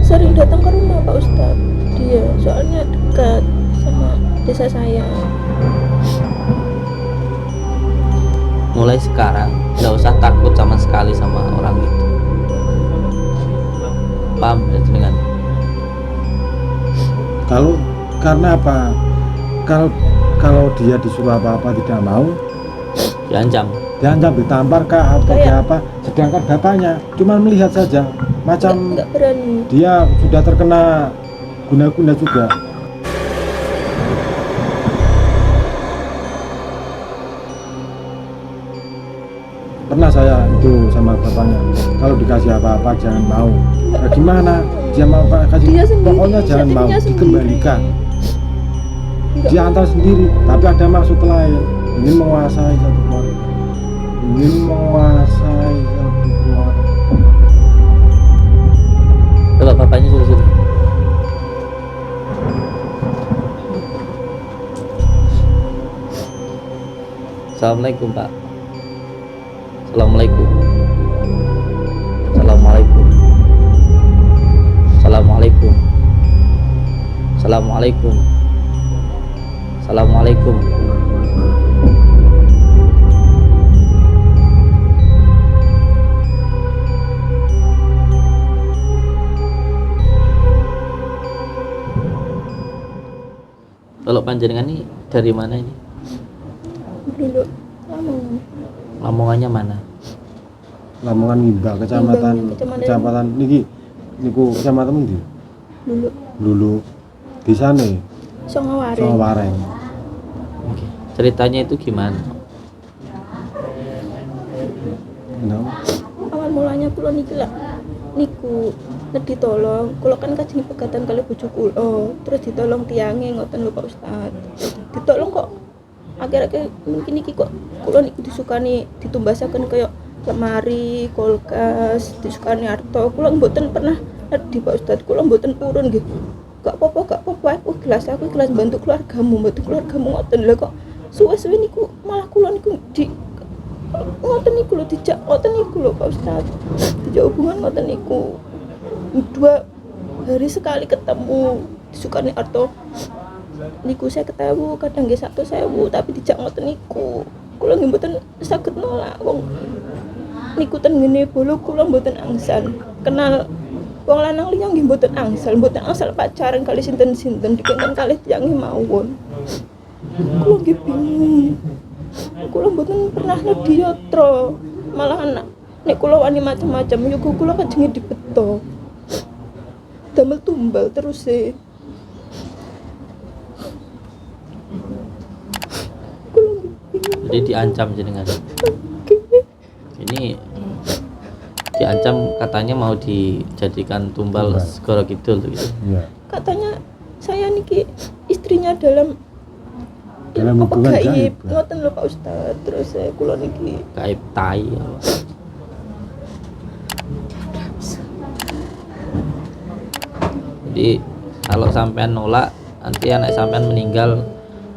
sering datang ke rumah Pak Ustadz. Dia soalnya dekat sama desa saya. Mulai sekarang nggak usah takut sama sekali sama orang itu. Paham ya dengan? Kalau karena apa? Kalau dia disuruh apa-apa tidak mau, Diancam. diancam, ditampar kah atau dia apa? Sedangkan bapaknya cuma melihat saja, macam Nggak berani. dia sudah terkena guna-guna juga. Pernah saya itu sama bapaknya, kalau dikasih apa-apa jangan mau. Nah, gimana? Dia mau kasih, Dia sendiri, pokoknya jangan mau, inisiatifnya sendiri. dikembalikan. Nggak Dia antar sendiri, tapi ada maksud lain, ingin menguasai satu keluarga, ingin menguasai satu keluarga. Coba bapaknya suruh sini. Assalamualaikum Pak. Assalamualaikum. Assalamualaikum. Assalamualaikum. Assalamualaikum. Assalamualaikum. Kalau panjenengan ini dari mana ini? Dulu Lamongan. Lamongannya mana? Lamongan Ngimba, kecamatan Kecamatan- kecamatan niki niku kecamatan ndi? Dulu Lulu desane Songaware. Sawareng. Oke. Ceritanya itu gimana? Kenapa? Awal mulanya kula niki lah niku ditolong, kula kan kajeng pegatan kali bojo kula, terus ditolong tiange ngoten lho Pak Ustad. Ditolong kok akhir-akhir mungkin iki kok kula niku disukani ditumbasaken kaya lemari, kulkas, disukani arto. Kula mboten pernah di Pak Ustad, kula mboten purun nggih. Gak apa-apa, aku ikhlas bantu keluargamu, bantu keluargamu ngoten lho kok. Suwe-suwe niku malah kula niku di ngoten niku lho dijak ngoten niku lho Pak Ustad. Dijak hubungan ngoten niku. 2 hari sekali ketemu disukani arto niku saya ketemu kadang nggih 1.000 tapi dijak ngoten niku kula nggih mboten saged nolak wong niku ten ngene bolo kula mboten angsal kenal wong lanang liya nggih mboten angsal pacaran kali sinten-sinten dikengken kalih tiyang mawon kula nggih bingung kula mboten pernah nediyatra malah anak nek kula wani macam-macam yo kula kajenge dibeto damel tumbal terus Jadi diancam jenengan. Ini diancam katanya mau dijadikan tumbal segoro kidul gitu. Iya. katanya saya niki istrinya dalam Hubungan gaib. ngoten lho Pak Ustad terus saya kula niki Gaib tai apa. Jadi kalau sampean nolak nanti anak sampean meninggal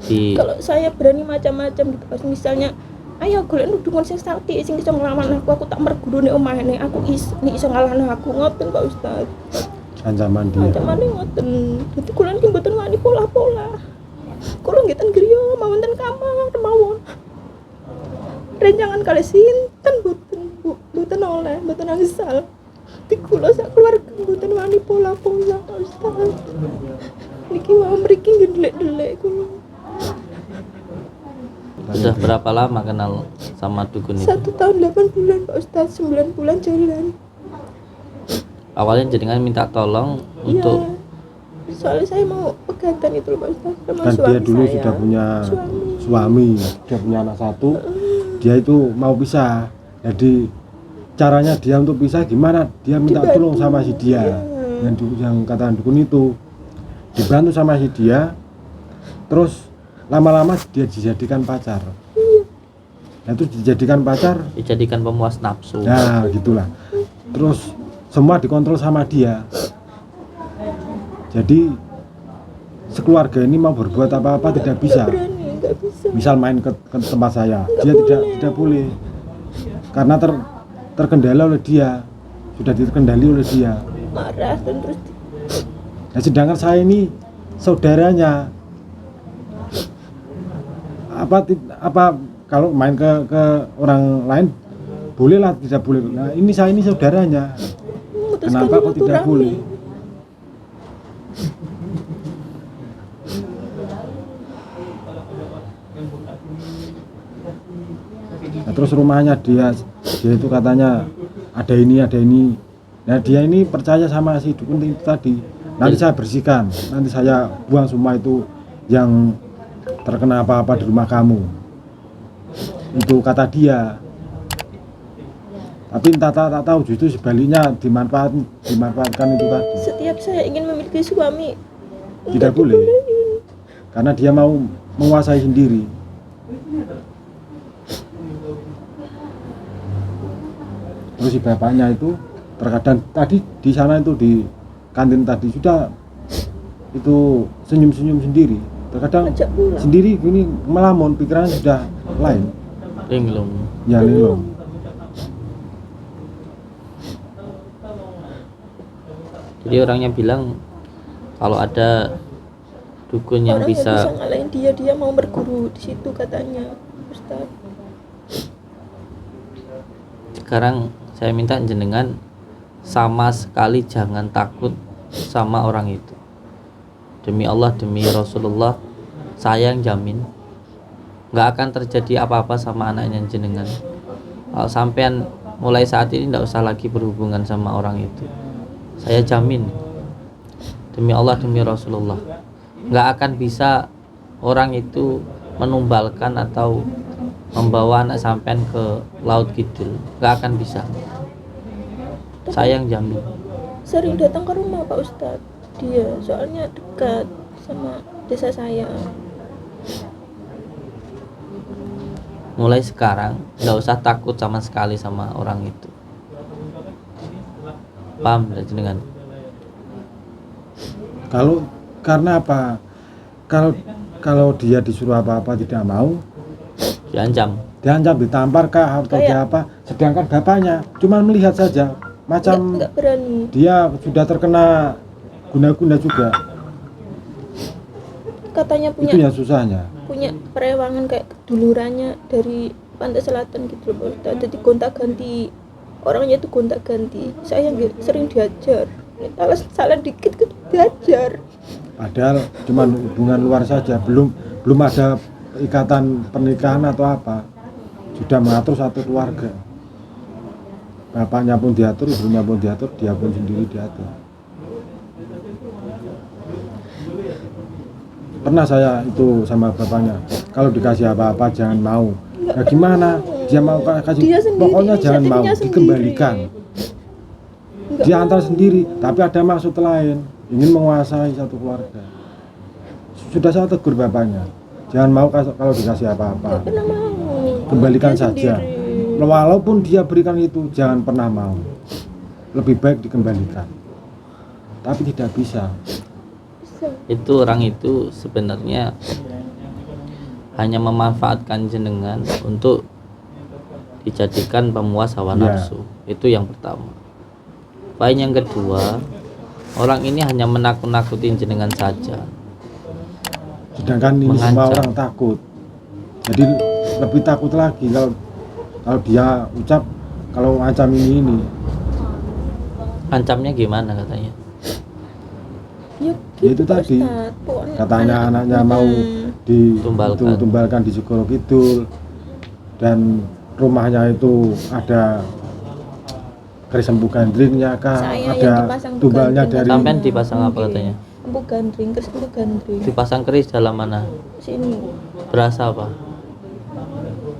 di kalau saya berani macam-macam gitu pas misalnya ayo golek nudungan sing sakti sing iso nglawan aku tak mergurune omahane aku iso ngalahno aku ngoten Pak Ustad Ancaman dia. macam-macam ngoten dadi kula niki mboten wani pola-pola kula nggih ten griya mawon ten kamar mawon rencangan kali sinten mboten oleh mboten angsal di kula sak keluarga mboten wani pola-pola Pak Ustad niki wae mriki nggih delek-delek kula sudah berapa lama kenal sama dukun itu? 1 tahun 8 bulan Pak Ustad 9 bulan jalan Awalnya jenengan minta tolong untuk soalnya saya mau pegatan itu loh Pak Ustad sama Kan suami dia dulu saya. sudah punya Suami. sudah punya anak satu, dia itu mau pisah. Jadi caranya dia untuk pisah gimana? Dia minta Dibantu. tolong sama si dia yang katakan dukun itu, dibantu sama si dia. Terus lama-lama dia dijadikan pacar. Nah, terus dijadikan pacar, dijadikan pemuas nafsu. nah gitulah. Terus semua dikontrol sama dia. Jadi sekeluarga ini mau berbuat apa-apa tidak bisa. Nggak bisa. Misal main ke tempat saya, dia tidak boleh karena terkendala oleh dia, sudah terkendali oleh dia. marah dan terus Nah, sedangkan saya ini saudaranya. Apa kalau main ke orang lain bolehlah, tidak boleh. Nah, ini saya ini saudaranya. memutuskan Kenapa kok tidak silaturahmi. boleh? Nah, terus rumahnya dia itu katanya ada ini. Nah, dia ini percaya sama si dukun itu tadi. Nanti saya bersihkan, nanti saya buang semua itu yang terkena apa-apa di rumah kamu. Itu kata dia. Tapi entah tak tahu justru sebaliknya dimanfaatkan itu tadi. Setiap saya ingin memiliki suami Tidak boleh. Karena dia mau menguasai sendiri. Terus si bapaknya itu terkadang tadi di sana itu di kantin tadi sudah itu senyum-senyum sendiri. Terkadang Ajak pulang. sendiri gini melamun, pikirannya sudah lain. linglung. Ya linglung. Jadi orangnya bilang kalau ada dukun yang Orang bisa yang bisa ngalahin dia mau berguru di situ katanya Ustaz. sekarang saya minta jenengan sama sekali jangan takut sama orang itu. Demi Allah, demi Rasulullah, saya yang jamin nggak akan terjadi apa-apa sama anaknya jenengan. Kalau sampean mulai saat ini nggak usah lagi berhubungan sama orang itu, saya jamin demi Allah, demi Rasulullah, nggak akan bisa orang itu menumbalkan atau membawa anak sampean ke laut kidul, nggak akan bisa. Saya yang jamin. Sering datang ke rumah Pak Ustadz dia, soalnya dekat sama desa saya. Mulai sekarang nggak usah takut sama sekali sama orang itu. Paham nggak jenengan? Kalau karena apa? Kalau dia disuruh apa-apa tidak mau, Diancam. diancam, ditampar kah atau dia apa? Sedangkan bapaknya cuma melihat saja, macam Nggak berani. dia sudah terkena guna-guna juga. Katanya Itu yang susahnya. punya perewangan kayak kedulurannya dari pantai selatan gitu loh Pak Ustadz. Jadi gonta-ganti orangnya itu gonta-ganti. Saya sering diajar. Kalau salah dikit kan diajar. Padahal cuma hubungan luar saja, belum ada ikatan pernikahan atau apa. Sudah mengatur satu keluarga. Bapaknya pun diatur, ibunya pun diatur, dia pun sendiri diatur. Pernah saya itu sama bapaknya, kalau dikasih apa-apa jangan mau. Ya gimana? Dia mau kasih, Dia sendiri, pokoknya jangan mau, inisiatifnya dikembalikan. Nggak Dia antar sendiri, tapi ada maksud lain, ingin menguasai satu keluarga. Sudah saya tegur bapaknya, jangan mau kalau dikasih apa-apa, nggak pernah mau. kembalikan Dia saja. sendiri. Walaupun dia berikan itu, jangan pernah mau. Lebih baik dikembalikan. Tapi tidak bisa. Bisa. Itu orang itu sebenarnya hanya memanfaatkan jenengan untuk dijadikan pemuas hawa Ya. nafsu. Itu yang pertama. Poin yang kedua, orang ini hanya menakut-nakutin jenengan saja. Sedangkan ini semua Mengancam. orang takut. Jadi lebih takut lagi kalau dia ucap kalau ancam ini. Ancamnya gimana katanya? Ya, Ya itu Pak tadi. Ustadz. Pokoknya Katanya anaknya mau Tumbalkan. ditumbalkan di Segoro Kidul, dan rumahnya itu ada keris empu gandringnya kah, Saya yang ada dipasang tumbalnya gandring. dari Sampean dipasang apa katanya? Empuk gandring, terus empuk gandring. Dipasang keris dalam mana? Sini. Berasa apa?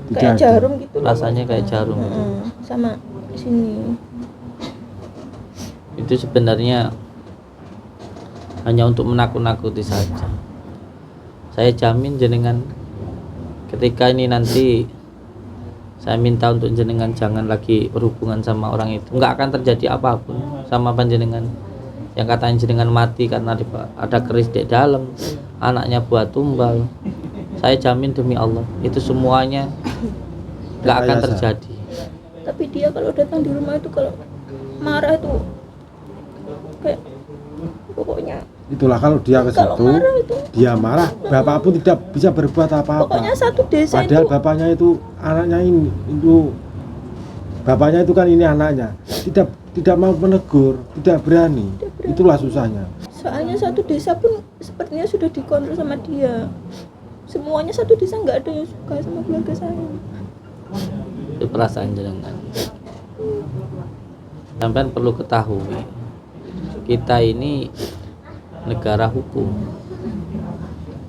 Kayak Tidak. jarum gitu. loh. Rasanya kayak jarum. Sama sini. Itu sebenarnya hanya untuk menakut-nakuti saja. Saya jamin jenengan ketika ini nanti saya minta untuk jenengan jangan lagi berhubungan sama orang itu, nggak akan terjadi apapun sama panjenengan. Yang katanya jenengan mati karena ada keris di dalam, anaknya buat tumbal, saya jamin demi Allah itu semuanya nggak akan Rekayasa. terjadi. Tapi dia kalau datang di rumah itu kalau marah itu Itulah kalau dia ke Kalau situ, marah itu dia marah, bapak pun tidak bisa berbuat apa-apa. pokoknya satu desa Padahal itu bapaknya itu anaknya ini, itu bapaknya itu kan ini anaknya, tidak mau menegur, tidak berani. Itulah susahnya. soalnya satu desa pun sepertinya sudah dikontrol sama dia. Semuanya satu desa nggak ada yang suka sama keluarga saya. Itu perasaan jenengan. Sampean perlu ketahui, kita ini negara hukum.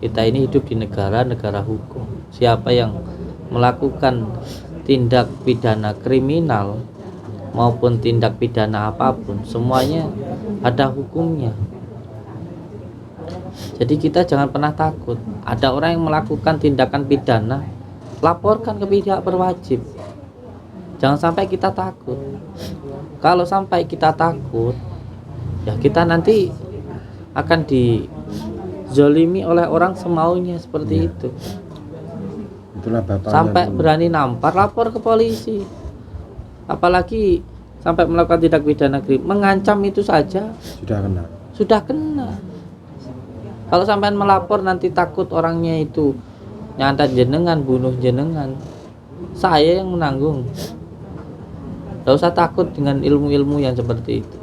Kita ini hidup di negara hukum. Siapa yang melakukan tindak pidana kriminal maupun tindak pidana apapun, semuanya ada hukumnya. Jadi kita jangan pernah takut. Ada orang yang melakukan tindakan pidana, laporkan ke pihak berwajib. Jangan sampai kita takut. Kalau sampai kita takut, ya kita nanti akan dizolimi oleh orang semaunya seperti itu. Itulah bapaknya. Sampai dulu. berani nampar, lapor ke polisi. Apalagi sampai melakukan tindak pidana mengancam itu saja Sudah kena. Kalau sampai melapor nanti takut orangnya itu nyantet jenengan, bunuh jenengan, saya yang menanggung. Tidak usah takut dengan ilmu-ilmu yang seperti itu.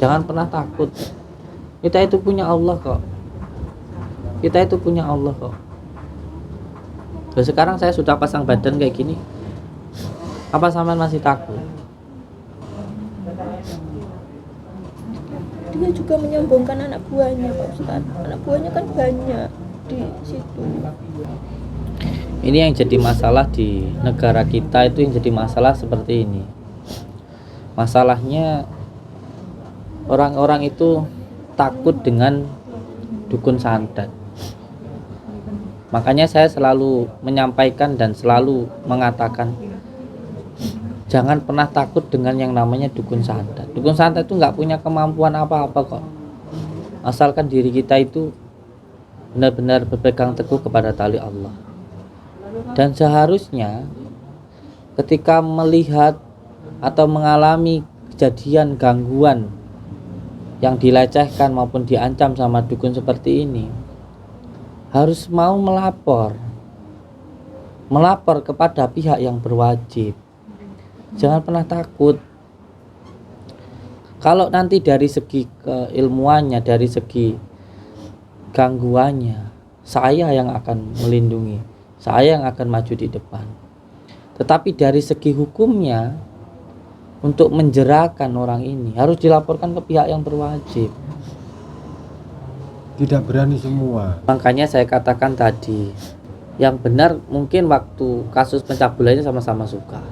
Jangan pernah takut. Kita itu punya Allah kok. Kita itu punya Allah kok. Dan sekarang saya sudah pasang badan kayak gini, apa sampean masih takut? Dia juga menyombongkan anak buahnya, Pak Ustadz. Anak buahnya kan banyak di situ. Ini yang jadi masalah di negara kita, itu yang jadi masalah seperti ini. Masalahnya orang-orang itu takut dengan dukun santet. Makanya saya selalu menyampaikan dan selalu mengatakan, jangan pernah takut dengan yang namanya dukun santet. Dukun santet itu nggak punya kemampuan apa-apa kok. Asalkan diri kita itu benar-benar berpegang teguh kepada tali Allah. Dan seharusnya ketika melihat atau mengalami kejadian gangguan yang dilecehkan maupun diancam sama dukun seperti ini, harus mau melapor kepada pihak yang berwajib. Jangan pernah takut. Kalau nanti dari segi keilmuannya, dari segi gangguannya, saya yang akan melindungi, saya yang akan maju di depan. Tetapi dari segi hukumnya, untuk menjerakan orang ini harus dilaporkan ke pihak yang berwajib. Tidak berani semua. Makanya saya katakan tadi, yang benar mungkin waktu kasus pencabulannya sama-sama suka,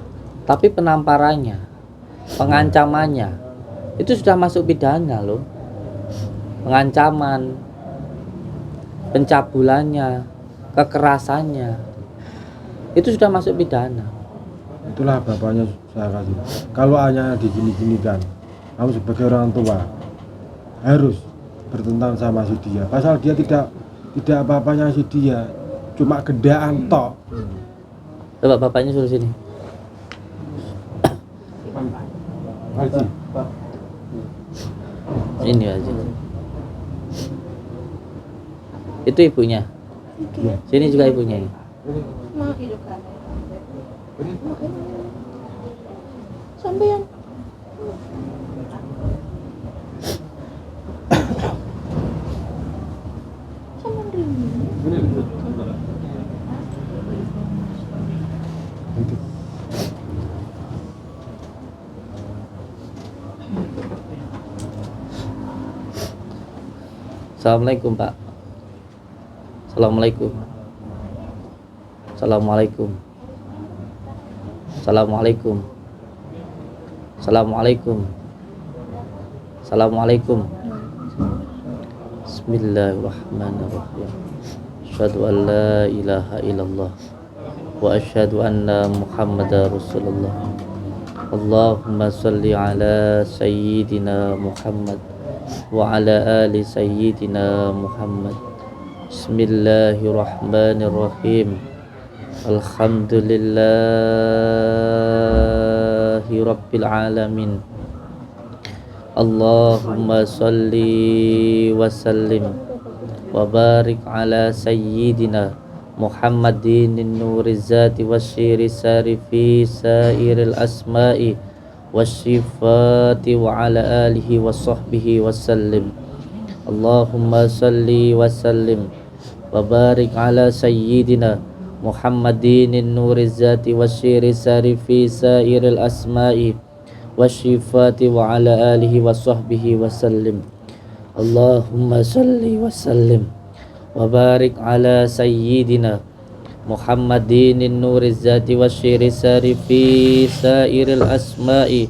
tapi penamparannya, pengancamannya itu sudah masuk pidana loh. Pengancaman, pencabulannya, kekerasannya itu sudah masuk pidana. Itulah bapaknya saya kasih. Kalau hanya digini-ginikan, kamu sebagai orang tua harus bertentang sama si dia. Pasal dia tidak apa-apanya si dia, cuma gendaan tok. Coba bapaknya suruh sini. Haji. Ini aja. Itu ibunya. Ya. Sini juga ibunya. Sampean Itu. Assalamualaikum Pak. Assalamualaikum. Assalamualaikum. Assalamualaikum. Assalamualaikum. Assalamualaikum. Bismillahirrahmanirrahim. Asyhadu an la ilaha illallah wa asyhadu anna Muhammadar Rasulullah. Allahumma salli ala sayyidina Muhammad wa ala ali sayyidina Muhammad. Bismillahirrahmanirrahim. Alhamdulillahi rabbil alamin. Allahumma salli wa sallim wa barik ala sayyidina Muhammadin nuriz zati wasyiri sari fi sairil asma'i wasyifati wa ala alihi wa sahbihi wa sallim. Allahumma salli wa sallim wa barik ala sayyidina Muhammadin nuriz zati wasyiri sari fi sairil asma'i wasyifati wa ala alihi wa sahbihi wa sallim. Allahumma salli wa sallim wa barik ala sayyidina Muhammadin nuriz zati wasyiri sari fi sairil asma'i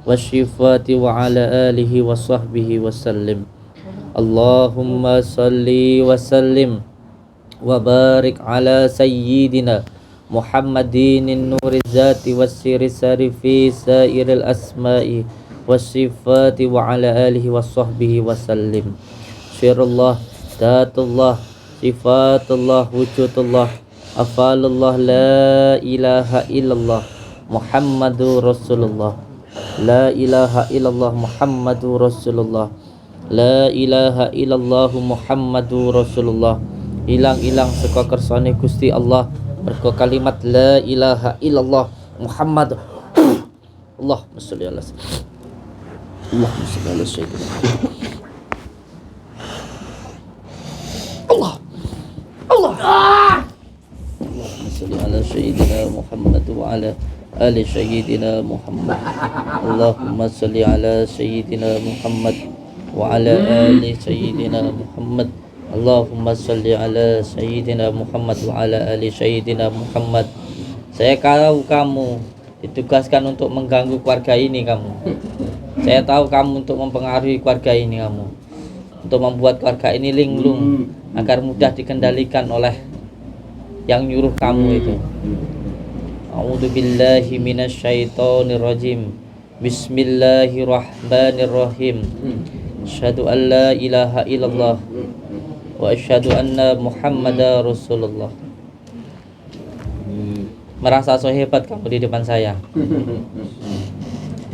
wasyifati wa ala alihi wa sahbihi wa sallim. Allahumma salli wa sallim wa barik ala sayyidina Muhammadin nuriz zati wasyiri sari fi sairil asma'i wasyifati wa ala alihi wa sahbihi wa sallim. Syirullah, datullah, sifatullah, wujudullah, afalullah, la ilaha illallah Muhammadur Rasulullah, la ilaha illallah Muhammadur Rasulullah, la ilaha illallah Muhammadur Rasulullah. Hilang-hilang saka kersane Gusti Allah mergo kalimat la ilaha illallah Muhammad. Allahumma sholli ala sayyidina Allahumma sholli ala sayyidina Allah Allahumma sholli ala sayyidina Muhammad wa ala ali sayyidina Muhammad. Allahumma sholli ala sayyidina Muhammad wa ala ali sayyidina Muhammad. Allahumma sholli ala sayyidina Muhammad wa ala ali sayyidina Muhammad. Saya tahu kamu ditugaskan untuk mengganggu keluarga ini kamu. Saya tahu kamu untuk mempengaruhi keluarga ini kamu. Untuk membuat keluarga ini linglung agar mudah dikendalikan oleh yang nyuruh kamu itu. A'udzu billahi minasyaitonir rajim. Bismillahirrahmanirrahim. Asyhadu an la ilaha illallah wa asyhadu anna Muhammadar Rasulullah. Merasa so hebat kamu di depan saya.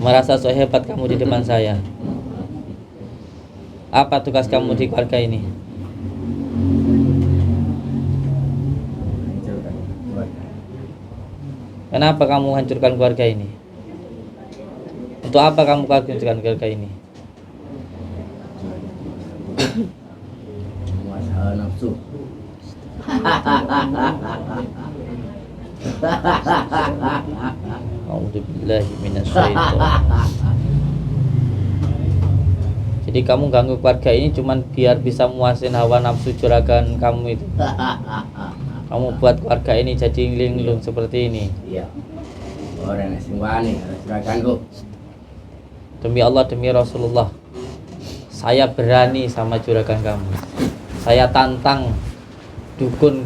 Merasa so hebat kamu di depan saya. Apa tugas kamu di keluarga ini? Kenapa kamu hancurkan keluarga ini? Untuk apa kamu hancurkan keluarga ini? Nafsu. A'udzubillahi minasyaitonir. Jadi kamu ganggu keluarga ini cuman biar bisa muasin hawa nafsu juragan kamu itu. Kamu buat keluarga ini jadi linglung seperti ini. Iya. Orang yang wani juraganku. Demi Allah, demi Rasulullah, saya berani sama juragan kamu. Saya tantang dukun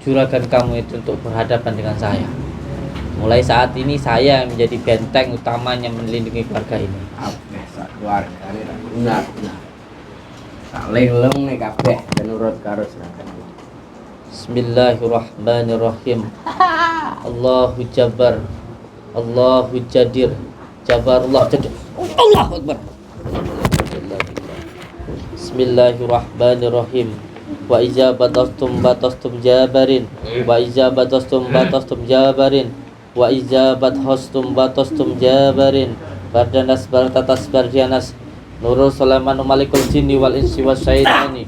juragan kamu itu untuk berhadapan dengan saya. Mulai saat ini saya yang menjadi benteng utamanya melindungi keluarga ini. Kabeh sak keluarga ini benar. Tak linglung nih kabeh menurut karo juraganku. Bismillahirrahmanirrahim. Allahu Jabbar, Allahu Jadir, Jabarullah Jadir. Allahu Akbar. Bismillahirrahmanirrahim. Wa iza batastum jabarin, wa iza batastum jabarin, wa iza batastum jabarin. Bardanas bartatas bardianas Nurul Sulaiman malikul jinni wal insi wasyaitani.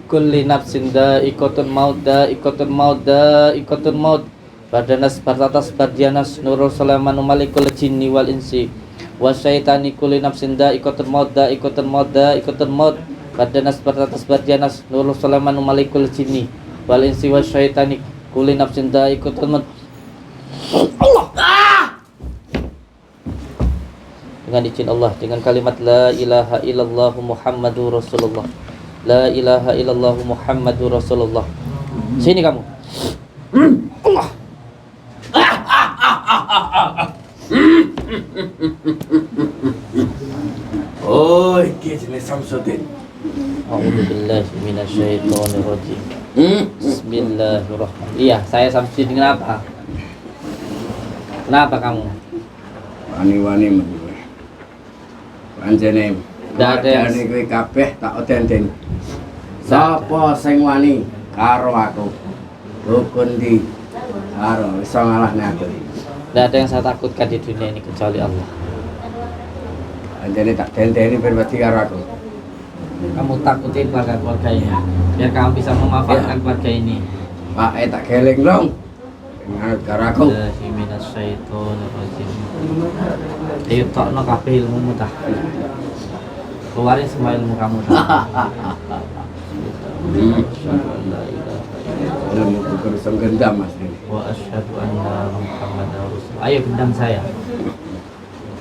Kulli nafsin da'iqatul maut, da'iqatul maut, da'iqatul maut. Bardanas bartatas bardianas Nurul Sulaiman malikul jinni wal insi wasyaitani. Kulli nafsin da'iqatul maut, da'iqatul maut, da'iqatul maut. Bardanas bartatas bardianas Nurul Sulaiman malikul jinni wal insi wasyaitani. Kulli nafsin da'iqatul maut. Allah. Dengan izin Allah, dengan kalimat la ilaha illallah Muhammadur Rasulullah, la ilaha illallah Muhammadur Rasulullah. Sini kamu. Allah. Oh, iki jenenge Samsudin. A'udzu billahi minasyaitonir rajim. Bismillahirrahmanirrahim. Iya, saya Samsudin. Kenapa? Kenapa kamu? Wani-wani menjual. Pancene Nggak ada yang- wadane kowe kabeh tak odenten. Sapa sing wani karo aku? Rukun di karo iso ngalahne aku. Tidak ada yang saya takutkan di dunia ini kecuali Allah. Pancene tak denteni ben wedi karo aku. Kamu takutin keluarga ini biar kamu bisa memanfaatkan keluarga ini. Pak tak geleng dong. Nganut karo aku. Billahi minasyaitonirrajim. Ayo tokno kabeh ilmumu tah. Keluarin semua ilmu kamu tah. Asyhadu an la ilaha illallah Ilmu bukan bisa gendam mas ini. wa asyhadu anna Muhammadar Rasulullah. Ayo gendam saya.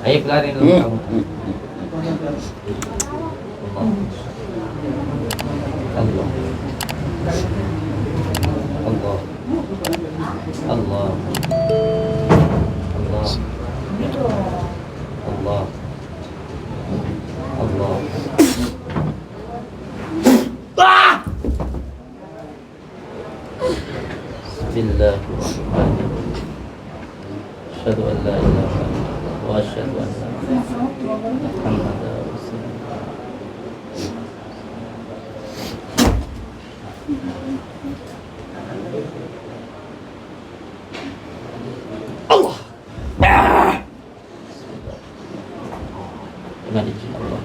Ayo keluarin ilmu kamu tah. Allah. Allah. Allah. Allah. Allah. Allah. Bismillahirrahmanirrahim. Asyhadu an la ilaha illallah wa asyhadu anna Muhammadar Rasulullah. Dengan izin Allah.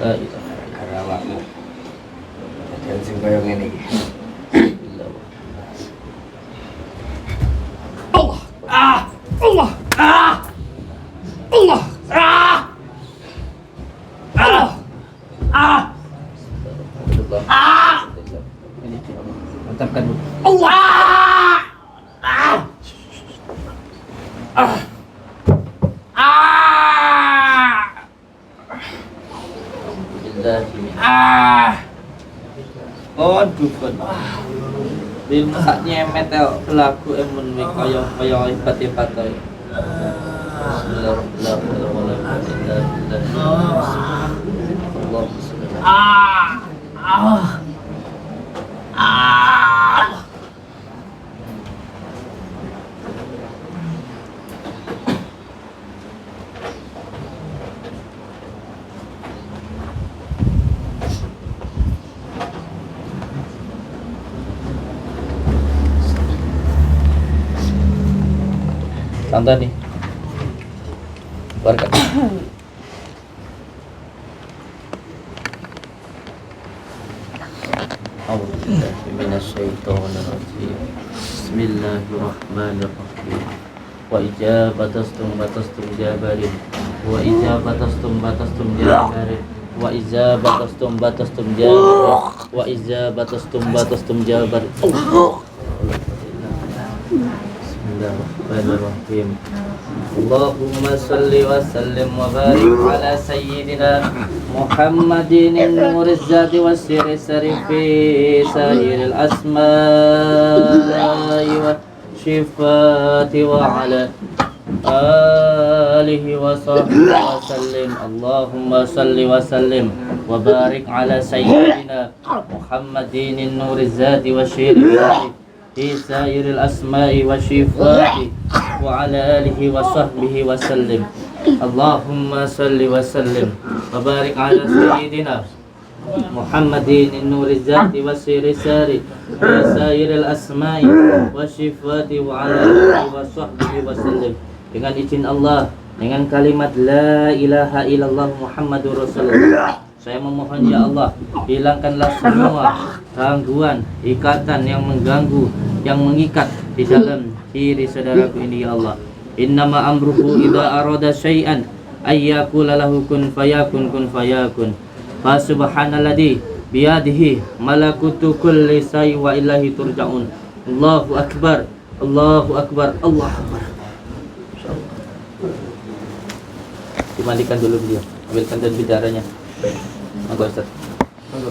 La ilaha Karo awakmu. Dan sing koyo ngene iki. illallah. Ini izin Allah. Mantapkan dulu. Aduh kan. Bil sak nyemet lagu emun wi kaya hebat-hebat ae. Santai nih. Warga. A'udzubillahi minasyaitonirrajim. Bismillahirrahmanirrahim. Wa ijabatastum jabarin. Wa ijabatastum jabarin. Wa ijabatastum jabarin. Wa ijabatastum jabarin. Bismillahirrahmanirrahim. Allahumma salli wa sallim wa barik ala sayyidina Muhammadin nuriz zati wa sirri sarifi sayyidil asma'i wa shifati wa ala alihi wa sahbihi wa sallim. Allahumma salli wa sallim wa barik ala sayyidina Muhammadin nuriz zati wa sirri في سائر الأسماء والصفات وعلى آله وصحبه وسلم. اللهم صل وسلم وبارك على سيدنا محمد النور الذات والسير الساري في سائر الأسماء والصفات وعلى آله وصحبه وسلم. Dengan izin Allah, dengan kalimat La ilaha illallah Muhammadur Rasulullah, saya memohon ya Allah, hilangkanlah semua gangguan, ikatan yang mengganggu, yang mengikat di dalam diri saudaraku ini ya Allah. Innama amruhu idza arada syai'an ayyakula lahu kun fayakun kun fayakun. Fa subhanalladzi biyadihi malakutu kulli syai' wa ilahi turja'un. Allahu akbar. Allahu akbar. Allahu akbar. Dimandikan dulu beliau. Ambilkan dan bidaranya. Monggo Ustaz. Monggo.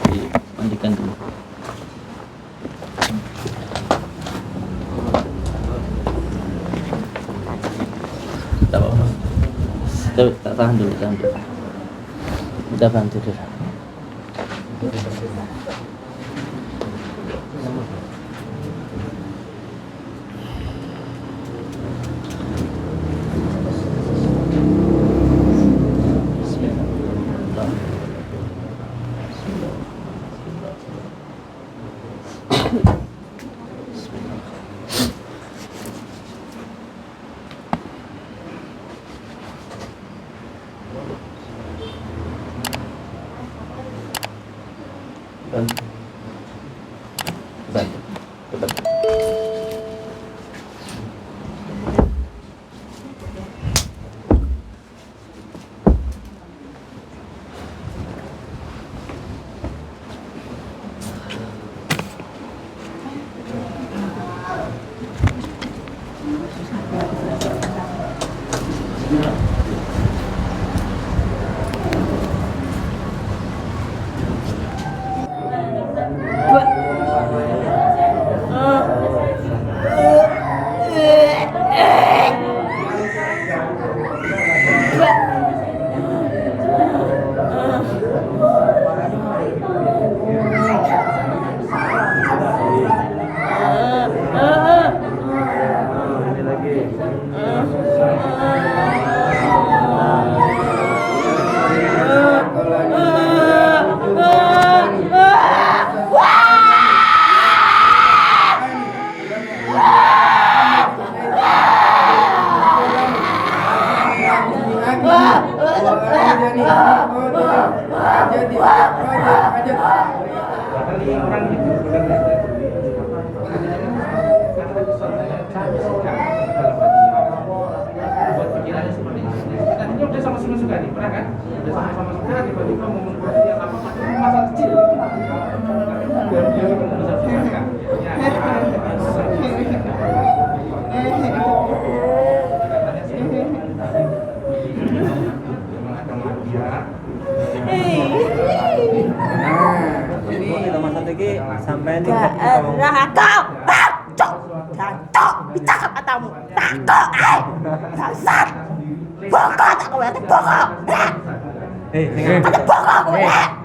Dimandikan dulu. Tak apa-apa. Tak tahan dulu, tahan dulu. Kita bantu dulu.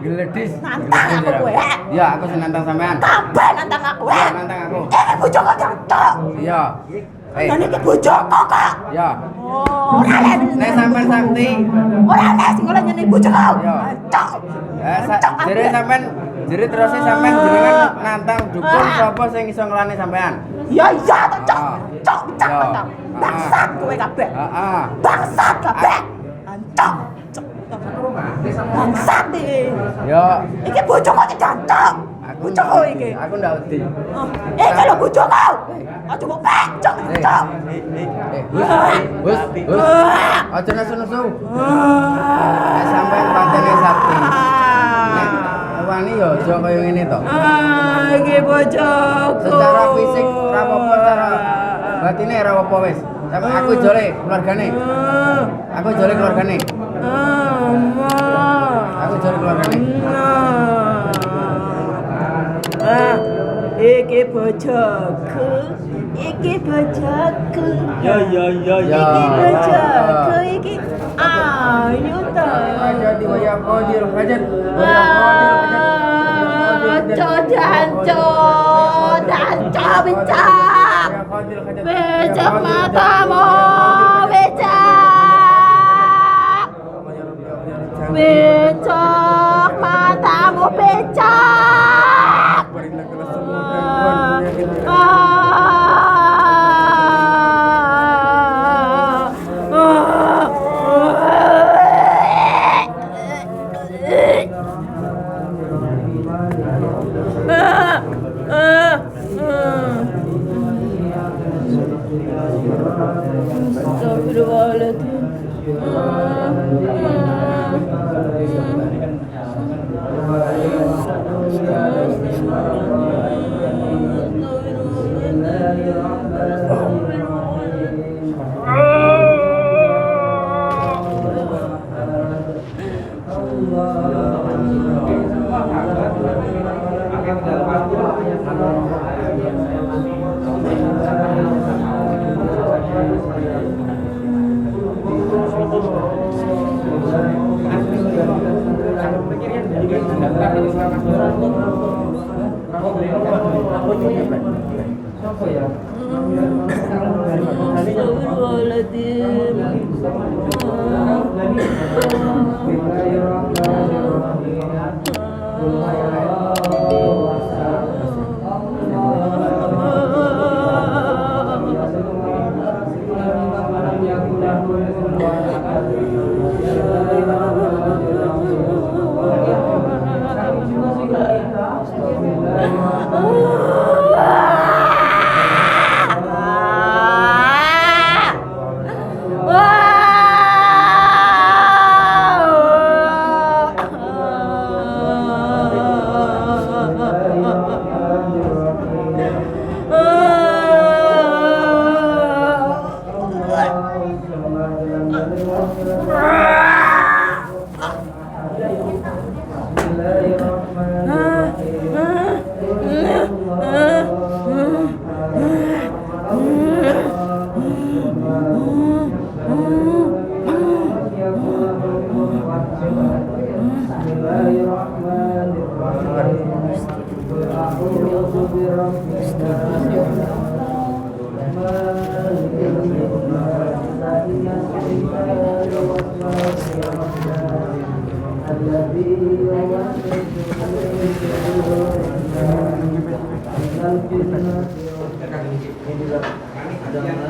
Geledis. Nantang aku kowe. Iya, aku sing nantang sampean. Kabeh nantang aku. Iya, nantang aku. Bojoku jantok. Iya. Lah niki bojoku kok. Iya. Oh, ora ana. Nek sampean sakti. Ora ana sing ora nyeneni bojoku. Iya. Cok. Jadi sampean jadi terus sampean jenengan nantang dukun sapa sing iso ngelani sampean? Iya iya to, Cok. Cok, cok. Iya. Bangsat kowe kabeh. Heeh. Bangsat kabeh. Cok. Bangsat iki. Yo, Iki bojoku iki jantok. Bojoku iki. aku ndak wedi. Iki lho bojoku. Aja mbok pecok, Cok. Wes. Aja nesu-nesu. Nek sampean patene sakti. Nek wani yo aja kaya ngene to. Iki bojoku. Secara fisik ora apa-apa, secara batine ora apa-apa wis. Sampe aku jole keluargane. Aku jole keluargane. Aku jole keluargane. Iki bojoku. Iki bojoku. Ya. Iki bojoku iki. Ayo to. Jadi waya qadir hajat. Danco, becak. Becak matamu, becak. Becak matamu, becak.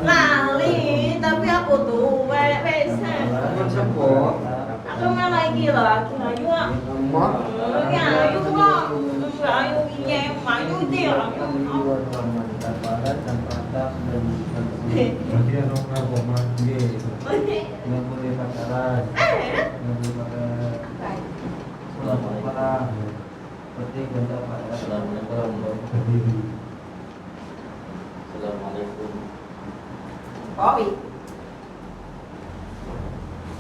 Lali, tapi aku tuh WC. Aku nggak lagi lah, ayu ah. Ya, ayu kok. Ayu ini, ayu dia. Berarti ada orang koma nggak boleh pacaran, nggak boleh pakai orang. Berarti kita pacaran. Assalamualaikum. Assalamualaikum. Kopi.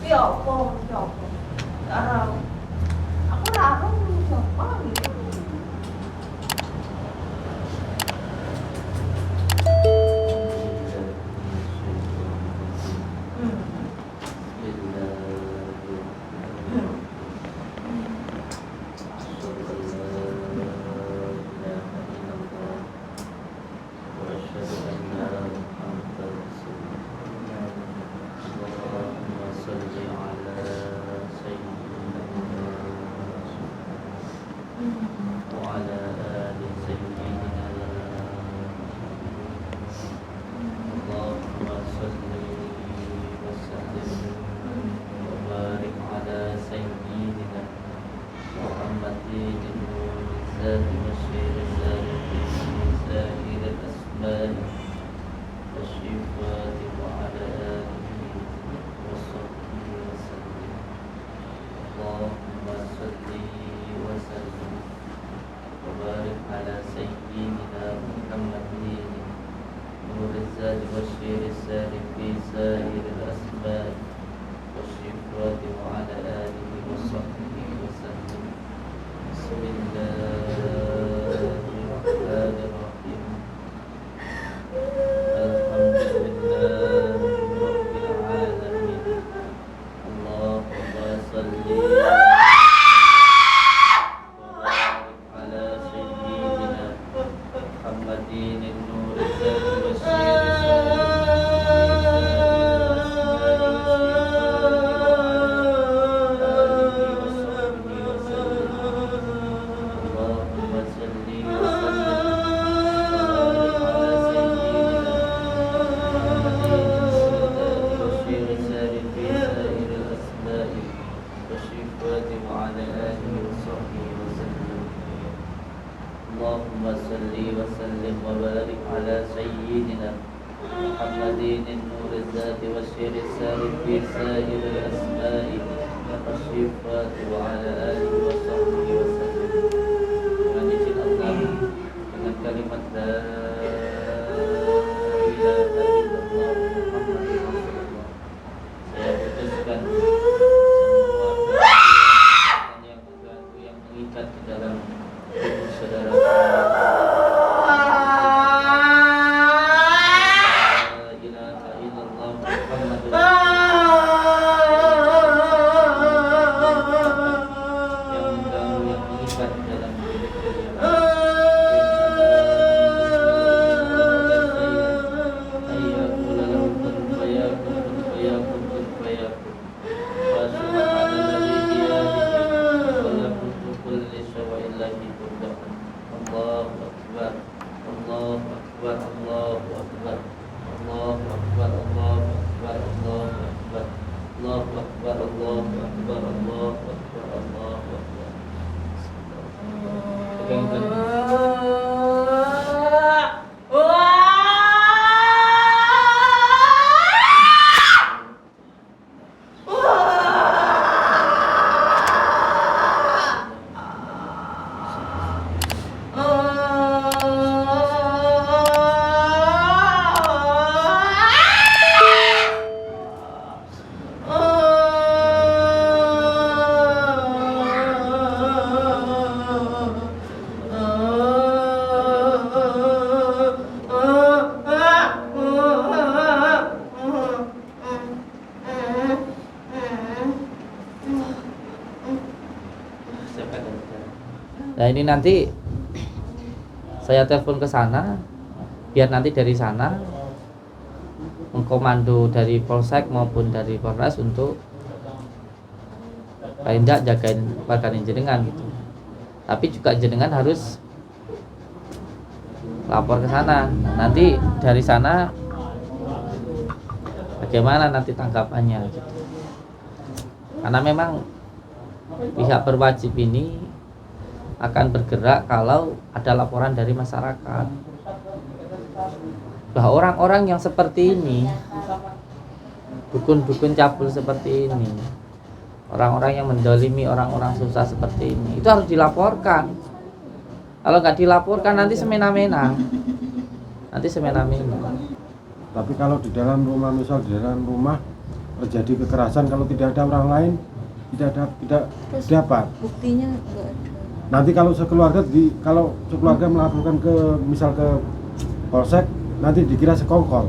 Siapa? Larang. Aku larang siapa gitu. Nah ini nanti saya telepon ke sana, biar nanti dari sana mengkomando dari Polsek maupun dari Polres untuk paling tidak jagain warga jenengan gitu. Tapi juga jenengan harus lapor ke sana. Nanti dari sana bagaimana nanti tanggapannya gitu. Karena memang pihak berwajib ini akan bergerak kalau ada laporan dari masyarakat bahwa orang-orang yang seperti ini, dukun-dukun cabul seperti ini, orang-orang yang mendolimi orang-orang susah seperti ini, itu harus dilaporkan. Kalau nggak dilaporkan nanti semena-mena. Tapi kalau di dalam rumah, misal di dalam rumah terjadi kekerasan, kalau tidak ada orang lain, tidak Terus dapat. buktinya nggak ada. Nanti kalau sekeluarga melaporkan ke misal ke polsek, nanti dikira sekongkol.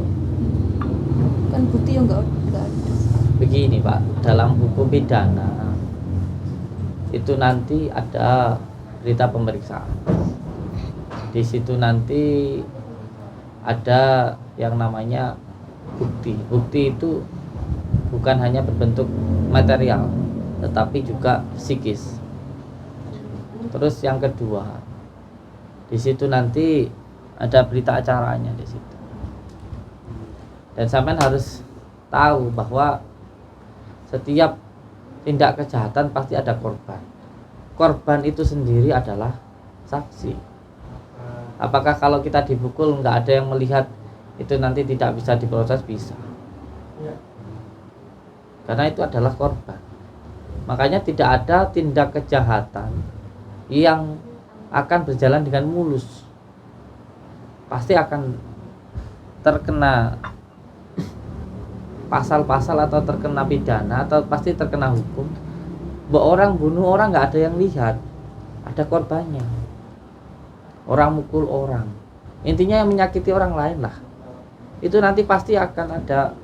Kan bukti yang nggak ada. Begini Pak, dalam hukum pidana itu nanti ada berita pemeriksaan. Di situ nanti ada yang namanya bukti. Bukti itu bukan hanya berbentuk material, tetapi juga psikis. Terus yang kedua, di situ nanti ada berita acaranya di situ. Dan sampean harus tahu bahwa setiap tindak kejahatan pasti ada korban. Korban itu sendiri adalah saksi. Apakah kalau kita dipukul nggak ada yang melihat, itu nanti tidak bisa diproses? Bisa. Karena itu adalah korban. Makanya tidak ada tindak kejahatan yang akan berjalan dengan mulus. Pasti akan terkena pasal-pasal atau terkena pidana atau pasti terkena hukum. Orang bunuh orang nggak ada yang lihat, ada korbannya. Orang mukul orang, intinya yang menyakiti orang lain lah, itu nanti pasti akan ada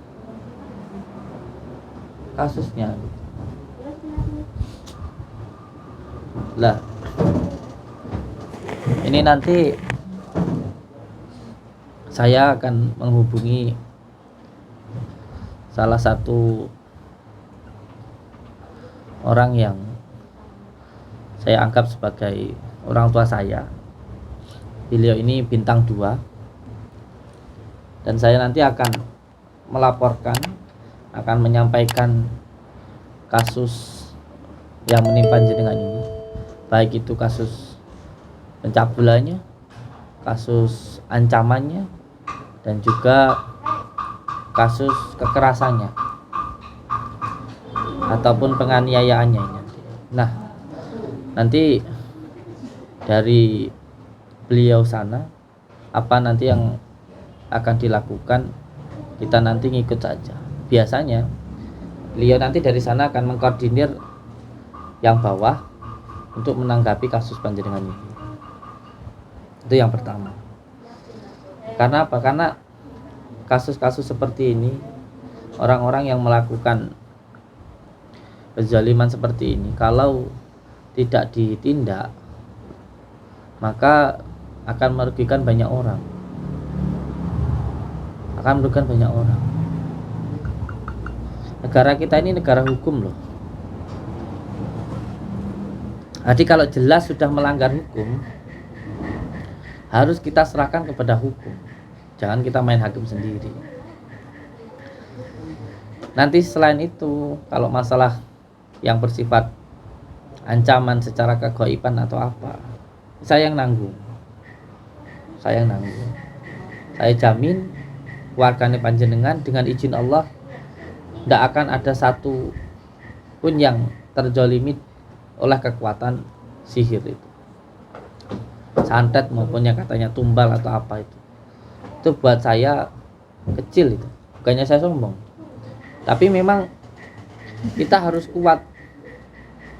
kasusnya. Lah, ini nanti saya akan menghubungi salah satu orang yang saya anggap sebagai orang tua saya. Beliau ini bintang 2, dan saya nanti akan melaporkan, akan menyampaikan kasus yang menimpa jenengan ini, baik itu kasus pencabulannya, kasus ancamannya, dan juga kasus kekerasannya ataupun penganiayaannya nanti. Nah, nanti dari beliau sana apa nanti yang akan dilakukan, kita nanti ngikut saja. Biasanya beliau nanti dari sana akan mengkoordinir yang bawah untuk menanggapi kasus panjenengan ini. Itu yang pertama. Karena apa? Karena kasus-kasus seperti ini, orang-orang yang melakukan kezaliman seperti ini, kalau tidak ditindak, maka akan merugikan banyak orang. Negara kita ini negara hukum loh. Jadi kalau jelas sudah melanggar hukum, harus kita serahkan kepada hukum. Jangan kita main hakim sendiri. Nanti selain itu, kalau masalah yang bersifat ancaman secara kegoiban atau apa, saya yang nanggung. Saya jamin warganya panjenengan dengan izin Allah tidak akan ada satu pun yang terzolimi oleh kekuatan sihir itu, santet maupun yang katanya tumbal atau apa itu buat saya kecil itu. Bukannya saya sombong, tapi memang kita harus kuat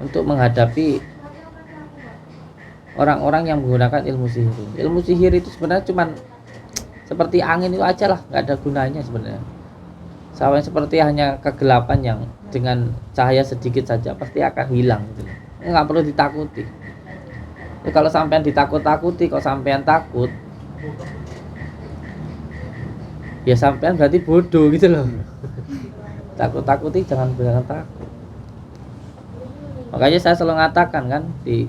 untuk menghadapi orang-orang yang menggunakan ilmu sihir. Ilmu sihir itu sebenarnya cuman seperti angin itu aja lah, nggak ada gunanya sebenarnya. Sama seperti hanya kegelapan yang dengan cahaya sedikit saja pasti akan hilang gitu. Nggak perlu ditakuti. Ya, kalau sampean ditakut-takuti, kok sampean takut, ya sampean berarti bodoh gitu loh. Takut-takuti jangan takut. Makanya saya selalu mengatakan kan, di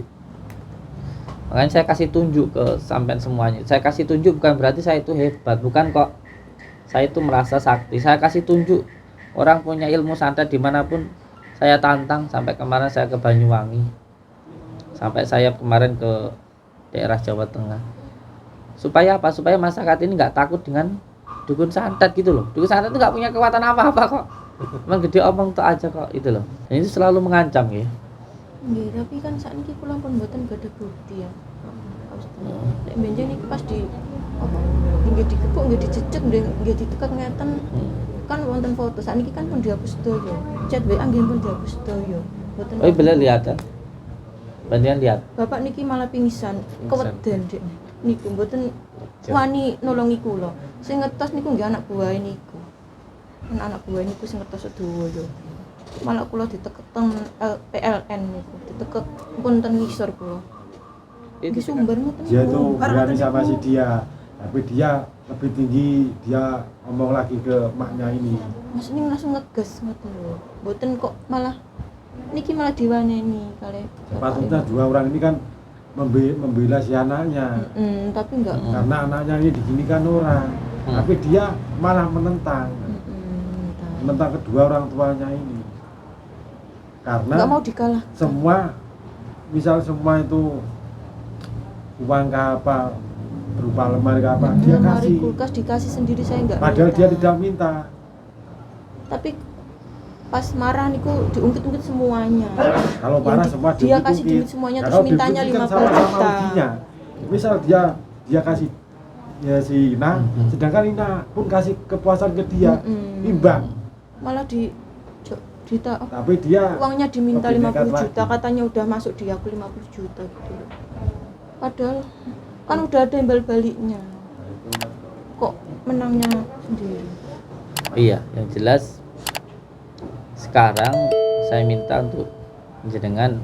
Makanya saya kasih tunjuk ke sampean semuanya. Saya kasih tunjuk bukan berarti saya itu hebat, bukan kok saya itu merasa sakti. Saya kasih tunjuk orang punya ilmu santet dimanapun. Saya tantang sampai kemarin saya ke Banyuwangi, sampai saya kemarin ke daerah Jawa Tengah. Supaya apa? Supaya masyarakat ini nggak takut dengan dukun santet gitu loh. Dukun santet itu nggak punya kekuatan apa-apa kok. Emang gede omong tuh aja kok itu loh. Dan itu selalu mengancam ya. Nggih, tapi kan sakniki kula pun mboten gak ada bukti ya. Nek benjen iki pas di apa? Nggih dikepuk, nggih dicecek, nggih ditekek ngeten. Kan wonten foto. Sakniki kan pun dihapus sedaya. Chat WA nggih pun dihapus sedaya. Mboten. Oh, beliau lihat kan? Bandian lihat. Bapak niki malah pingsan, keweden Dik. Niku mboten wani nolongi kula. Sing ngetos niku nggih anak buah niku. Anak buah niku sing ngetos sedaya. Malah kula ditekek teng PLN niku, ditekek pun ten ngisor kula. Iki sumber ngoten. Dia tuh berani sama si dia, tapi dia lebih tinggi, dia ngomong lagi ke maknya ini. Mas ini langsung ngegas ngoten lho. Mboten kok malah niki malah diwaneni kali. Sepatutnya dua orang ini kan membela si anaknya, Tapi enggak. karena anaknya ini diginikan orang, tapi dia malah menentang kedua orang tuanya ini. Karena Enggak mau dikalah. semua, misal semua itu uang ke apa, berupa lemari ke apa, dia Lemari kasih. kulkas dikasih sendiri saya enggak. Padahal minta. dia tidak minta. Tapi pas marah niku diungkit-ungkit semuanya. Kalau marah Yang semua dia kasih diungkit-ungkit. duit semuanya Nah, terus kalau mintanya diungkit kan 50 sama-sama juta. ruginya. Misal dia kasih ya si Ina, sedangkan Ina pun kasih kepuasan ke dia, imbang. Malah Tapi dia uangnya diminta lebih 50 nekat juta, lagi. katanya udah masuk di aku 50 juta gitu loh. Padahal kan udah ada imbal baliknya. Kok menangnya sendiri? Iya, yang jelas sekarang saya minta untuk jenengan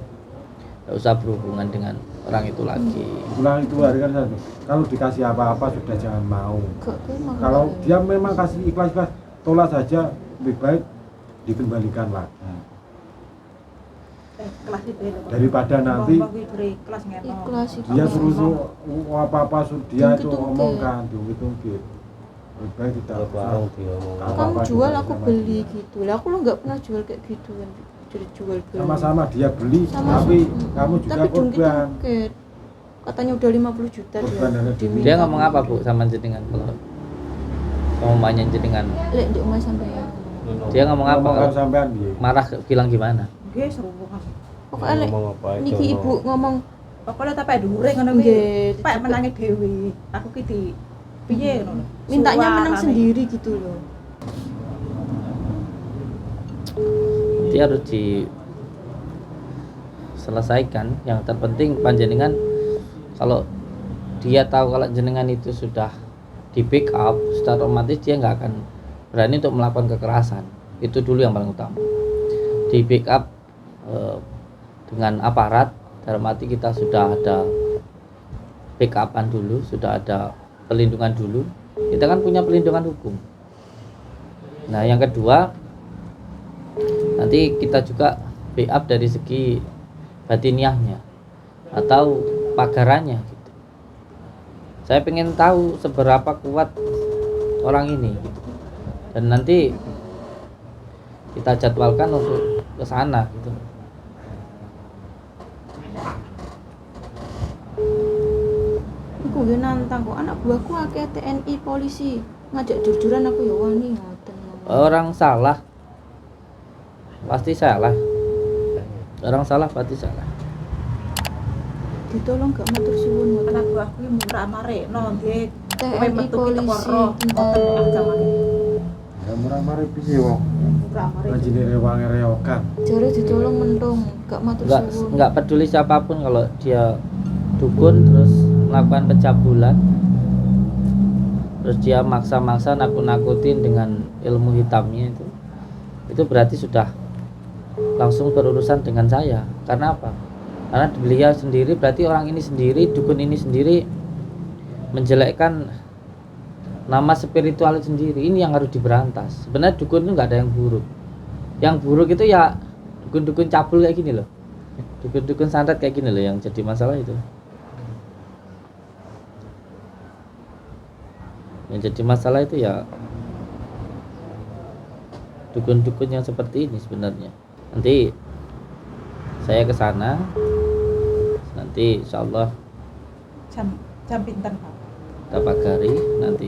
tidak usah berhubungan dengan orang itu lagi. pulang itu hari kan satu. Kalau dikasih apa-apa sudah jangan mau. Gak malah. Kalau dia memang kasih ikhlas-ikhlas, tolak saja, lebih baik dikembalikan lagi. Kelas itu Daripada nanti Ikhlas itu. dia suruh apa-apa dia itu Diungkit-ungkit. omongkan, diungkit-ungkit. Lebih baik tidak usah. Kamu Apa-apa jual juga aku sama beli dia. gitu. Lah aku lo nggak pernah jual kayak gitu kan. Jadi jual beli. Sama-sama dia beli, Sama-sama. tapi kamu juga Tapi korban. diungkit-ungkit. Katanya udah 50 juta Korban dia. dari diminta. Dia ngomong apa Bu sama jenengan kalau ngomongnya jenengan? Lek ndek omah sampean. Dia ngomong apa? Kalau sampean dia. Marah bilang gimana? Nggih seru kan. Pokoknya lek niki ibu ngomong Pokoknya tak pae dhuwure ngono kuwi. nggih, Pak menangi dhewe. Aku ki di piye ngono. mintanya menang Suarane. sendiri gitu loh. Dia harus diselesaikan. Yang terpenting panjenengan kalau dia tahu kalau jenengan itu sudah di pick up, sudah otomatis dia nggak akan berani untuk melakukan kekerasan. Itu dulu yang paling utama. Di pick up dengan aparat, dalam arti kita sudah ada pick upan dulu, sudah ada pelindungan dulu. Kita kan punya pelindungan hukum. Nah, yang kedua, nanti kita juga backup dari segi batiniahnya atau pagarannya gitu. Saya pengen tahu seberapa kuat orang ini gitu. Dan nanti kita jadwalkan untuk ke sana gitu. Iku yo nantang kok anak buahku akeh TNI polisi ngajak jujur-jujuran aku ya wani ngoten. Orang salah pasti salah. Orang salah pasti salah. Ditolong gak matur suwun ngoten. Anak buahku ki murah marekno nggih. Kowe TNI metu ki teko polisi roh. Ngoten nek ancaman. Ya murah-murah piye wong. Murah marek. Anjine rewange reokan. jare ditolong mentung gak matur suwun. Nggak peduli siapapun kalau dia dukun terus melakukan pencabulan, terus dia maksa-maksa nakut-nakutin dengan ilmu hitamnya itu berarti sudah langsung berurusan dengan saya. Karena apa? Karena beliau sendiri, berarti orang ini sendiri, dukun ini sendiri menjelekkan nama spiritual sendiri. Ini yang harus diberantas. Sebenarnya dukun itu nggak ada yang buruk. Yang buruk itu ya dukun-dukun cabul kayak gini loh, dukun-dukun santet kayak gini loh yang jadi masalah itu. Yang jadi masalah itu ya dukun-dukun yang seperti ini sebenarnya. Nanti saya ke sana, nanti insya Allah Jam pinten, Pak? kita pagari, nanti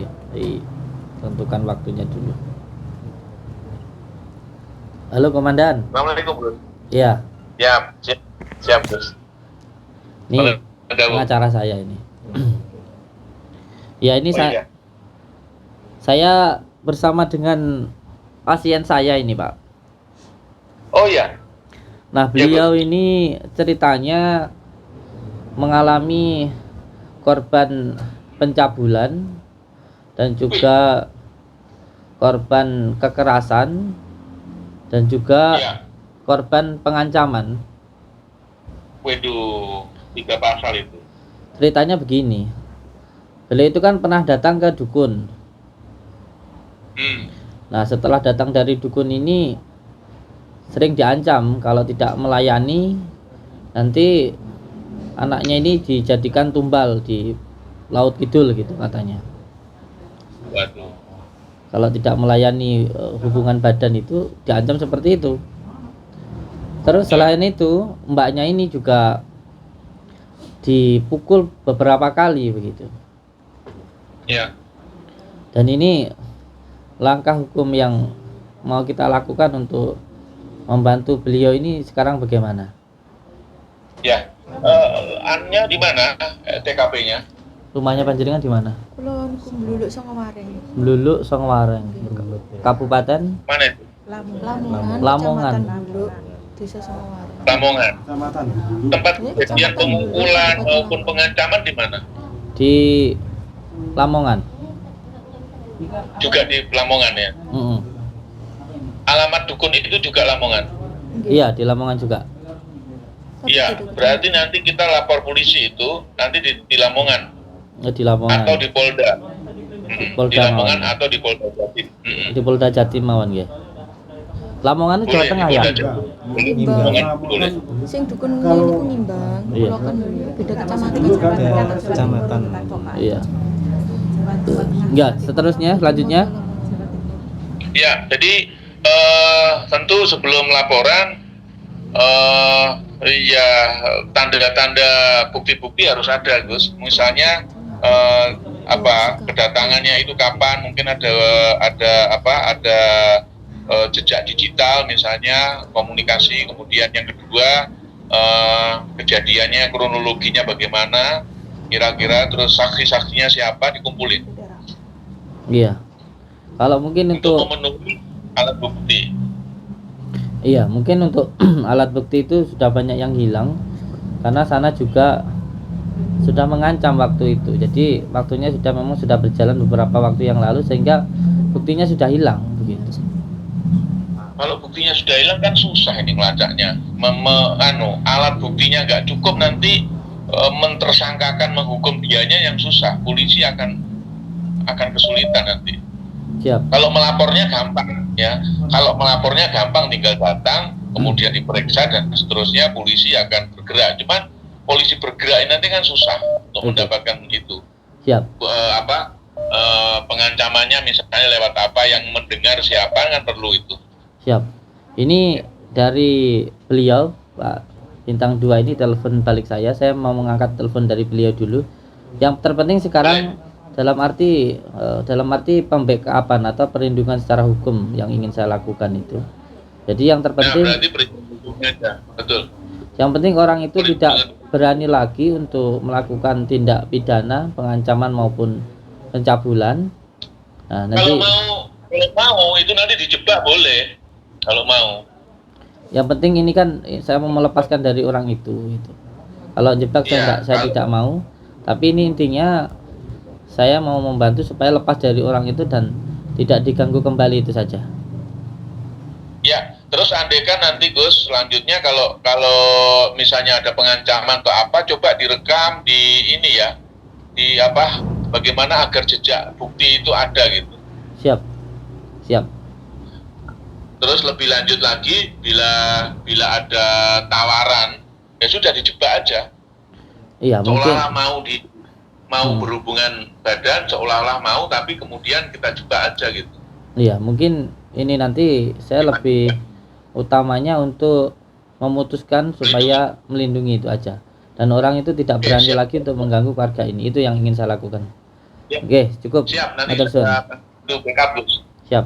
tentukan waktunya dulu. Halo Komandan. Assalamualaikum, Bro. Iya, Ya, siap, Gus. ini Halo, ada, Bu. pengacara saya ini. Ya ini Oh, saya iya. saya bersama dengan pasien saya ini, Pak. Oh iya. Nah, beliau ini ceritanya mengalami korban pencabulan dan juga korban kekerasan dan juga Iya. korban pengancaman. Waduh, 3 pasal itu. Ceritanya begini. Beliau itu kan pernah datang ke dukun. Nah, setelah datang dari dukun ini sering diancam kalau tidak melayani nanti anaknya ini dijadikan tumbal di Laut Kidul gitu katanya. Waduh. Kalau tidak melayani hubungan badan itu diancam seperti itu. Terus selain itu mbaknya ini juga dipukul beberapa kali begitu. Ya. Dan ini langkah hukum yang mau kita lakukan untuk membantu beliau ini sekarang bagaimana? Ya. Annya di mana? TKP-nya? Rumahnya panjenengan di mana? Kula niku mluluk saka Maring. Meluluk Songwareng. Kabupaten Mana itu? Lamongan. Lamongan. Kecamatan Mluluk, Desa Samawaring. Lamongan. Kecamatan dulu. Tempat kejadian pemukulan maupun pengancaman di mana? di Lamongan. Juga di Lamongan ya. Mm-mm. Alamat dukun itu juga Lamongan. Iya, di Lamongan juga. Iya, berarti nanti kita lapor polisi itu nanti di Lamongan Di Lamongan. atau di Polda. Polda Di Lamongan Mawon. atau di Polda Jatim. Di Polda Jatim mawon nggih. Lamongan itu Jawa Boleh, Tengah di ya? Polda Jatim. Nimbang. Lamongan boleh. Sing dukun Kalau- niku nimbang. Iya. Kula kan beda kecamatan. Kecamatan. Iya. Enggak, seterusnya selanjutnya. Ya, jadi tentu sebelum laporan ya tanda-tanda bukti-bukti harus ada, Gus. Misalnya kedatangannya itu kapan, mungkin ada jejak digital misalnya, komunikasi. Kemudian yang kedua kejadiannya, kronologinya bagaimana kira-kira, terus saksi-saksinya siapa, dikumpulin Iya. Kalau mungkin untuk untuk memenuhi alat bukti. iya, mungkin untuk alat bukti itu sudah banyak yang hilang karena sana juga sudah mengancam waktu itu. Jadi waktunya memang sudah berjalan beberapa waktu yang lalu sehingga buktinya sudah hilang begitu. Kalau buktinya sudah hilang kan susah ini ngelacaknya. Alat buktinya nggak cukup, nanti mentersangkakan, menghukum dianya yang susah. Polisi akan kesulitan nanti. Siap. Kalau melapornya gampang ya. Kalau melapornya gampang, tinggal datang, kemudian diperiksa dan seterusnya, polisi akan bergerak. Cuman polisi bergerak nanti kan susah untuk Betul. mendapatkan itu. Siap. Pengancamannya misalnya lewat apa, yang mendengar siapa, kan perlu itu. Siap. Ini dari beliau Pak Bintang 2 ini telepon balik saya. Saya mau mengangkat telepon dari beliau dulu. Yang terpenting sekarang dalam arti pembackupan atau perlindungan secara hukum yang ingin saya lakukan itu. Jadi yang terpenting Berarti perhitungannya aja, betul. yang penting orang itu tidak berani lagi untuk melakukan tindak pidana, pengancaman maupun pencabulan. Nah, nanti Kalau mau itu nanti dijebak boleh. Kalau mau. yang penting ini kan saya mau melepaskan dari orang itu. Kalau jebak Iya, saya tidak mau. Tapi ini intinya saya mau membantu supaya lepas dari orang itu dan tidak diganggu kembali, itu saja. Ya, terus andekan nanti Gus selanjutnya kalau misalnya ada pengancaman atau apa, coba direkam di ini ya. Di bagaimana agar jejak bukti itu ada gitu. Siap. Siap. Terus lebih lanjut lagi, bila ada tawaran, ya sudah dijebak aja. Iya, mungkin Seolah mau mau berhubungan badan seolah-olah mau, tapi kemudian kita coba aja gitu. Iya, mungkin ini nanti saya lebih utamanya untuk memutuskan supaya melindungi itu aja. Dan orang itu tidak berani lagi untuk mengganggu keluarga ini. Itu yang ingin saya lakukan. Ya. Oke, cukup. Siap, nanti Matursun. kita backup dulu. Siap.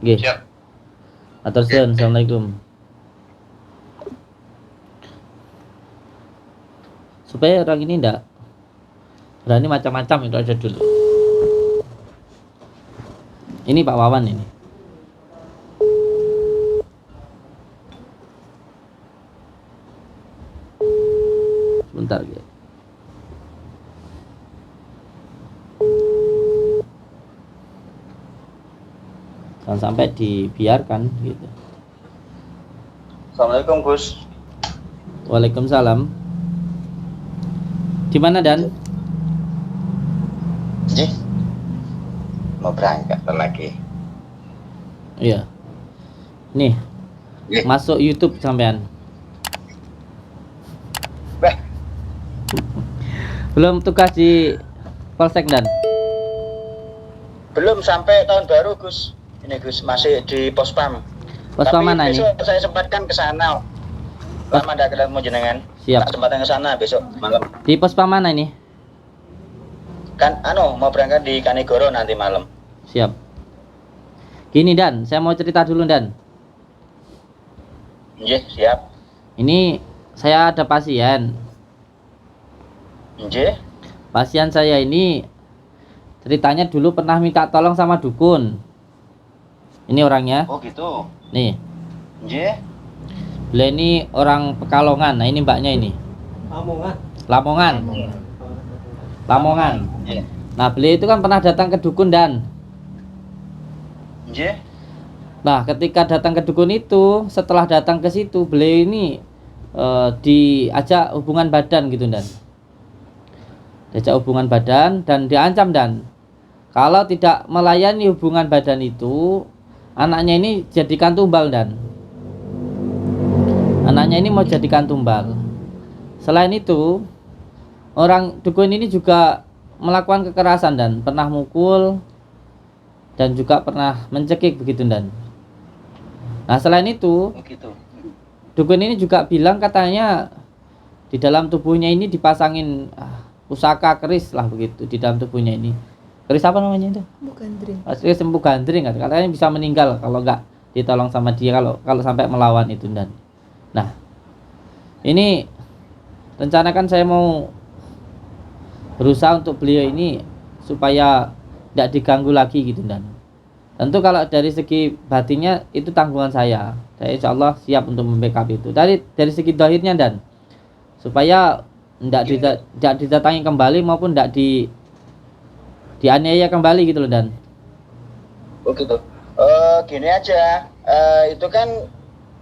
Oke. Siap. Matursun. Assalamualaikum. Supaya orang ini enggak berani macam-macam itu aja dulu. Ini Pak Wawan ini. Sebentar ya. Jangan sampai dibiarkan gitu. Assalamualaikum Gus. Waalaikumsalam. Di mana Dan? Ji, mau berangkat lagi. Iya. Nih, Ih. masuk YouTube sampean. Beh, Belum tugas di Polsek Dan? belum sampai tahun baru Gus. Ini Gus masih di Pospam. Pospam Tapi mana ini? besok saya sempatkan ke sana. Lama tidak ketemu jenengan. Siap. Tak sempatkan ke sana besok malam. Di Pospam mana ini? Kan mau berangkat di Kanigoro nanti malam. Siap. Gini Dan, saya mau cerita dulu Dan. Nggih, siap. Ini saya ada pasien. Nggih. Pasien saya ini ceritanya dulu pernah minta tolong sama dukun. Ini orangnya. Oh gitu. Nih, Nggih. beliau ini orang Pekalongan. Nah, ini mbaknya ini. Lamongan. Lamongan. Nggih. Nah, beliau itu kan pernah datang ke dukun Dan. Nggih. Nah, ketika datang ke dukun itu, setelah datang ke situ, beliau ini diajak hubungan badan gitu Dan. Diajak hubungan badan dan diancam Dan. Kalau tidak melayani hubungan badan itu, anaknya ini jadikan tumbal Dan. Anaknya ini mau jadikan tumbal. Selain itu, orang dukun ini juga melakukan kekerasan Dan, pernah mukul dan juga pernah mencekik begitu Dan. Nah, selain itu, Oh gitu. dukun ini juga bilang katanya di dalam tubuhnya ini dipasangin pusaka keris lah begitu di dalam tubuhnya ini. Keris apa namanya itu? Bukan drink. Keris sembuh gandring katanya bisa meninggal kalau nggak ditolong sama dia kalau sampai melawan itu Dan. Nah, ini rencana kan saya mau berusaha untuk beliau ini supaya tidak diganggu lagi gitu Dan. Tentu kalau dari segi batinnya itu tanggungan saya insya Allah siap untuk membackup itu. Dari segi dohirnya Dan, supaya tidak didatangi kembali maupun tidak dianiaya kembali gitu loh Dan. Oh gitu. Gini aja. Itu kan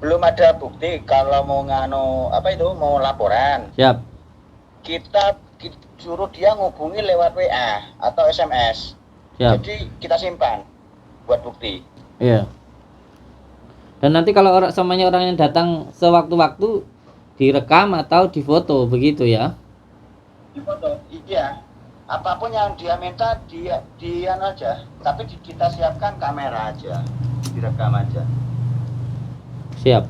belum ada bukti kalau mau mau laporan. Siap. Kita suruh dia ngubungi lewat WA atau SMS. Siap. Jadi kita simpan buat bukti. Iya. Dan nanti kalau orang yang datang sewaktu-waktu direkam atau difoto begitu ya. Di foto. Iya. Apapun yang dia minta dia aja. Tapi kita siapkan kamera aja. Direkam aja. Siap.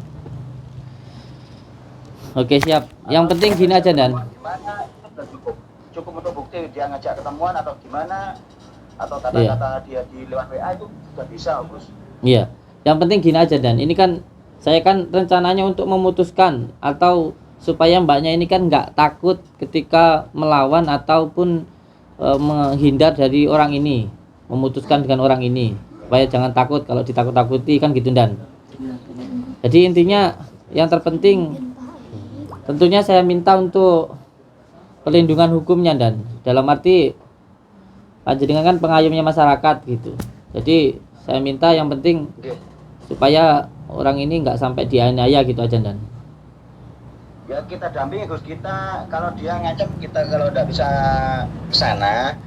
Oke, siap. Yang penting gini aja Dan. Gimana? Itu sudah cukup. Cukup untuk bukti dia ngajak ketemuan atau gimana? Atau kata-kata dia di lewat WA itu sudah bisa, Gus. Iya. Yang penting gini aja Dan. Ini kan saya kan rencananya untuk memutuskan atau supaya mbaknya ini kan nggak takut ketika melawan ataupun menghindar dari orang ini, memutuskan dengan orang ini supaya jangan takut. Kalau ditakut-takuti kan gitu Dan. Jadi intinya yang terpenting tentunya saya minta untuk perlindungan hukumnya Dan, dalam arti panjenengan kan pengayomnya masyarakat gitu. Jadi saya minta yang penting supaya orang ini nggak sampai dianiaya gitu aja Dan. Ya kita dampingi Gus, kita kalau dia ngancam kita kalau udah bisa kesana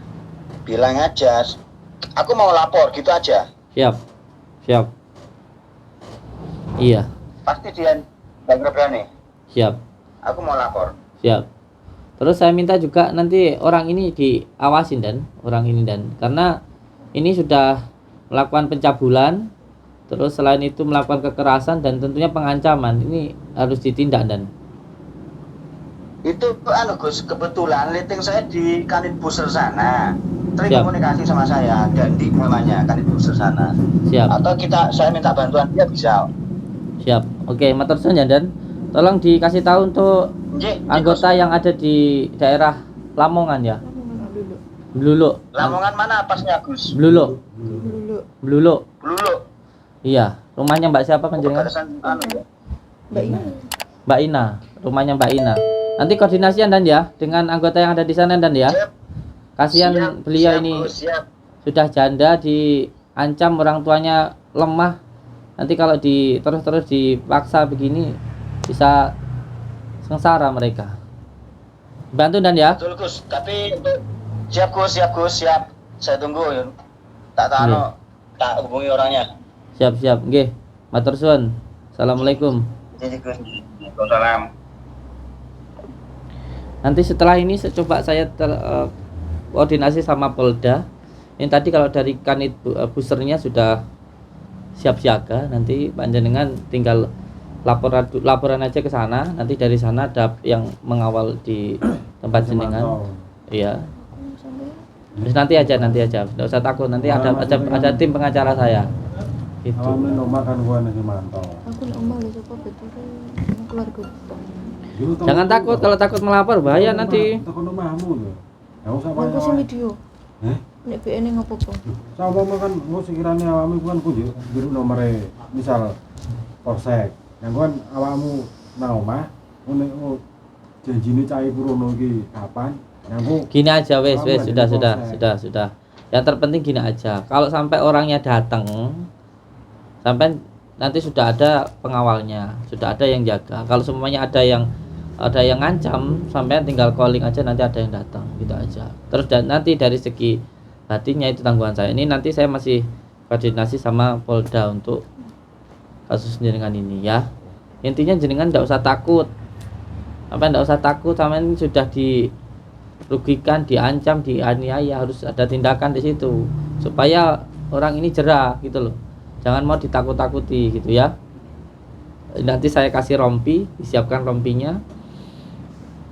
bilang aja aku mau lapor gitu aja. Siap. Iya. Pasti dia nggak berani. Siap. Aku mau lapor. Siap. Terus saya minta juga nanti orang ini diawasin dan karena ini sudah melakukan pencabulan, terus selain itu melakukan kekerasan dan tentunya pengancaman. Ini harus ditindak dan Itu anu Gus, kebetulan liting saya di Kanit Buser sana. Terus Siap. komunikasi sama saya, Dandi namanya Kanit Buser sana. siap. Atau saya minta bantuan dia bisa. Siap. Oke, matur suwun ya dan tolong dikasih tahu untuk Nggih, anggota yang ada di daerah Lamongan ya. dulu Bluluk. Lamongan mana pasnya Gus? Bluluk. dulu Bluluk. Belulu. Iya, rumahnya Mbak siapa panjenengan? Garisan anu ya. Mbak ini Mbak Ina, rumahnya Mbak Ina. Nanti koordinasian dan ya dengan anggota yang ada di sana dan ya. Siap. Kasihan Siap, beliau siap, ini Gus, siap. sudah janda, diancam orang tuanya lemah. Nanti kalau terus dipaksa begini bisa sengsara mereka. Bantu dan ya. Betul Gus, tapi siap Gus, siap. Saya tunggu ya. Tak tahu, Iya. tak hubungi orangnya. Siap. Nggih. Matur suwun. Assalamualaikum. Jadi Gus. Waalaikumsalam. Nanti setelah ini coba saya koordinasi sama Polda. Ini tadi kalau dari Kanit Busernya sudah siap siaga, nanti panjenengan tinggal laporan aja ke sana. Nanti dari sana ada yang mengawal di tempat jenengan. Iya. Terus nanti aja, nggak usah takut. Nanti ada tim pengacara saya. Itu. Awalnya nomah kan gua nanti mantau. aku nak omah lho sapa betul keluarga Jangan takut, kalau takut melapor bahaya nanti. Takut nomahmu lho. Enggak usah aku sing banyak. video Heh? nek BN ngopo po Sama kan gua sekiranya awakmu kan kudu biru nomere misal polsek. Yang kan awakmu nang omah ngene janjine cah Purono iki kapan? Yang Gini aja wes Kamu nggak jadi sudah. Yang terpenting gini aja. Kalau sampai orangnya datang, sampai nanti sudah ada pengawalnya, sudah ada yang jaga. Kalau semuanya ada yang ngancam, sampai tinggal calling aja, nanti ada yang datang, gitu aja. Terus nanti dari segi batinnya itu tanggungan saya. Ini nanti saya masih koordinasi sama Polda untuk kasus jenengan ini ya. Intinya jenengan tidak usah takut. Sampai tidak usah takut, sampai ini sudah dirugikan, diancam, dianiaya, harus ada tindakan di situ supaya orang ini jerah gitu loh. Jangan mau ditakut-takuti gitu ya. Nanti saya kasih rompi, disiapkan rompinya.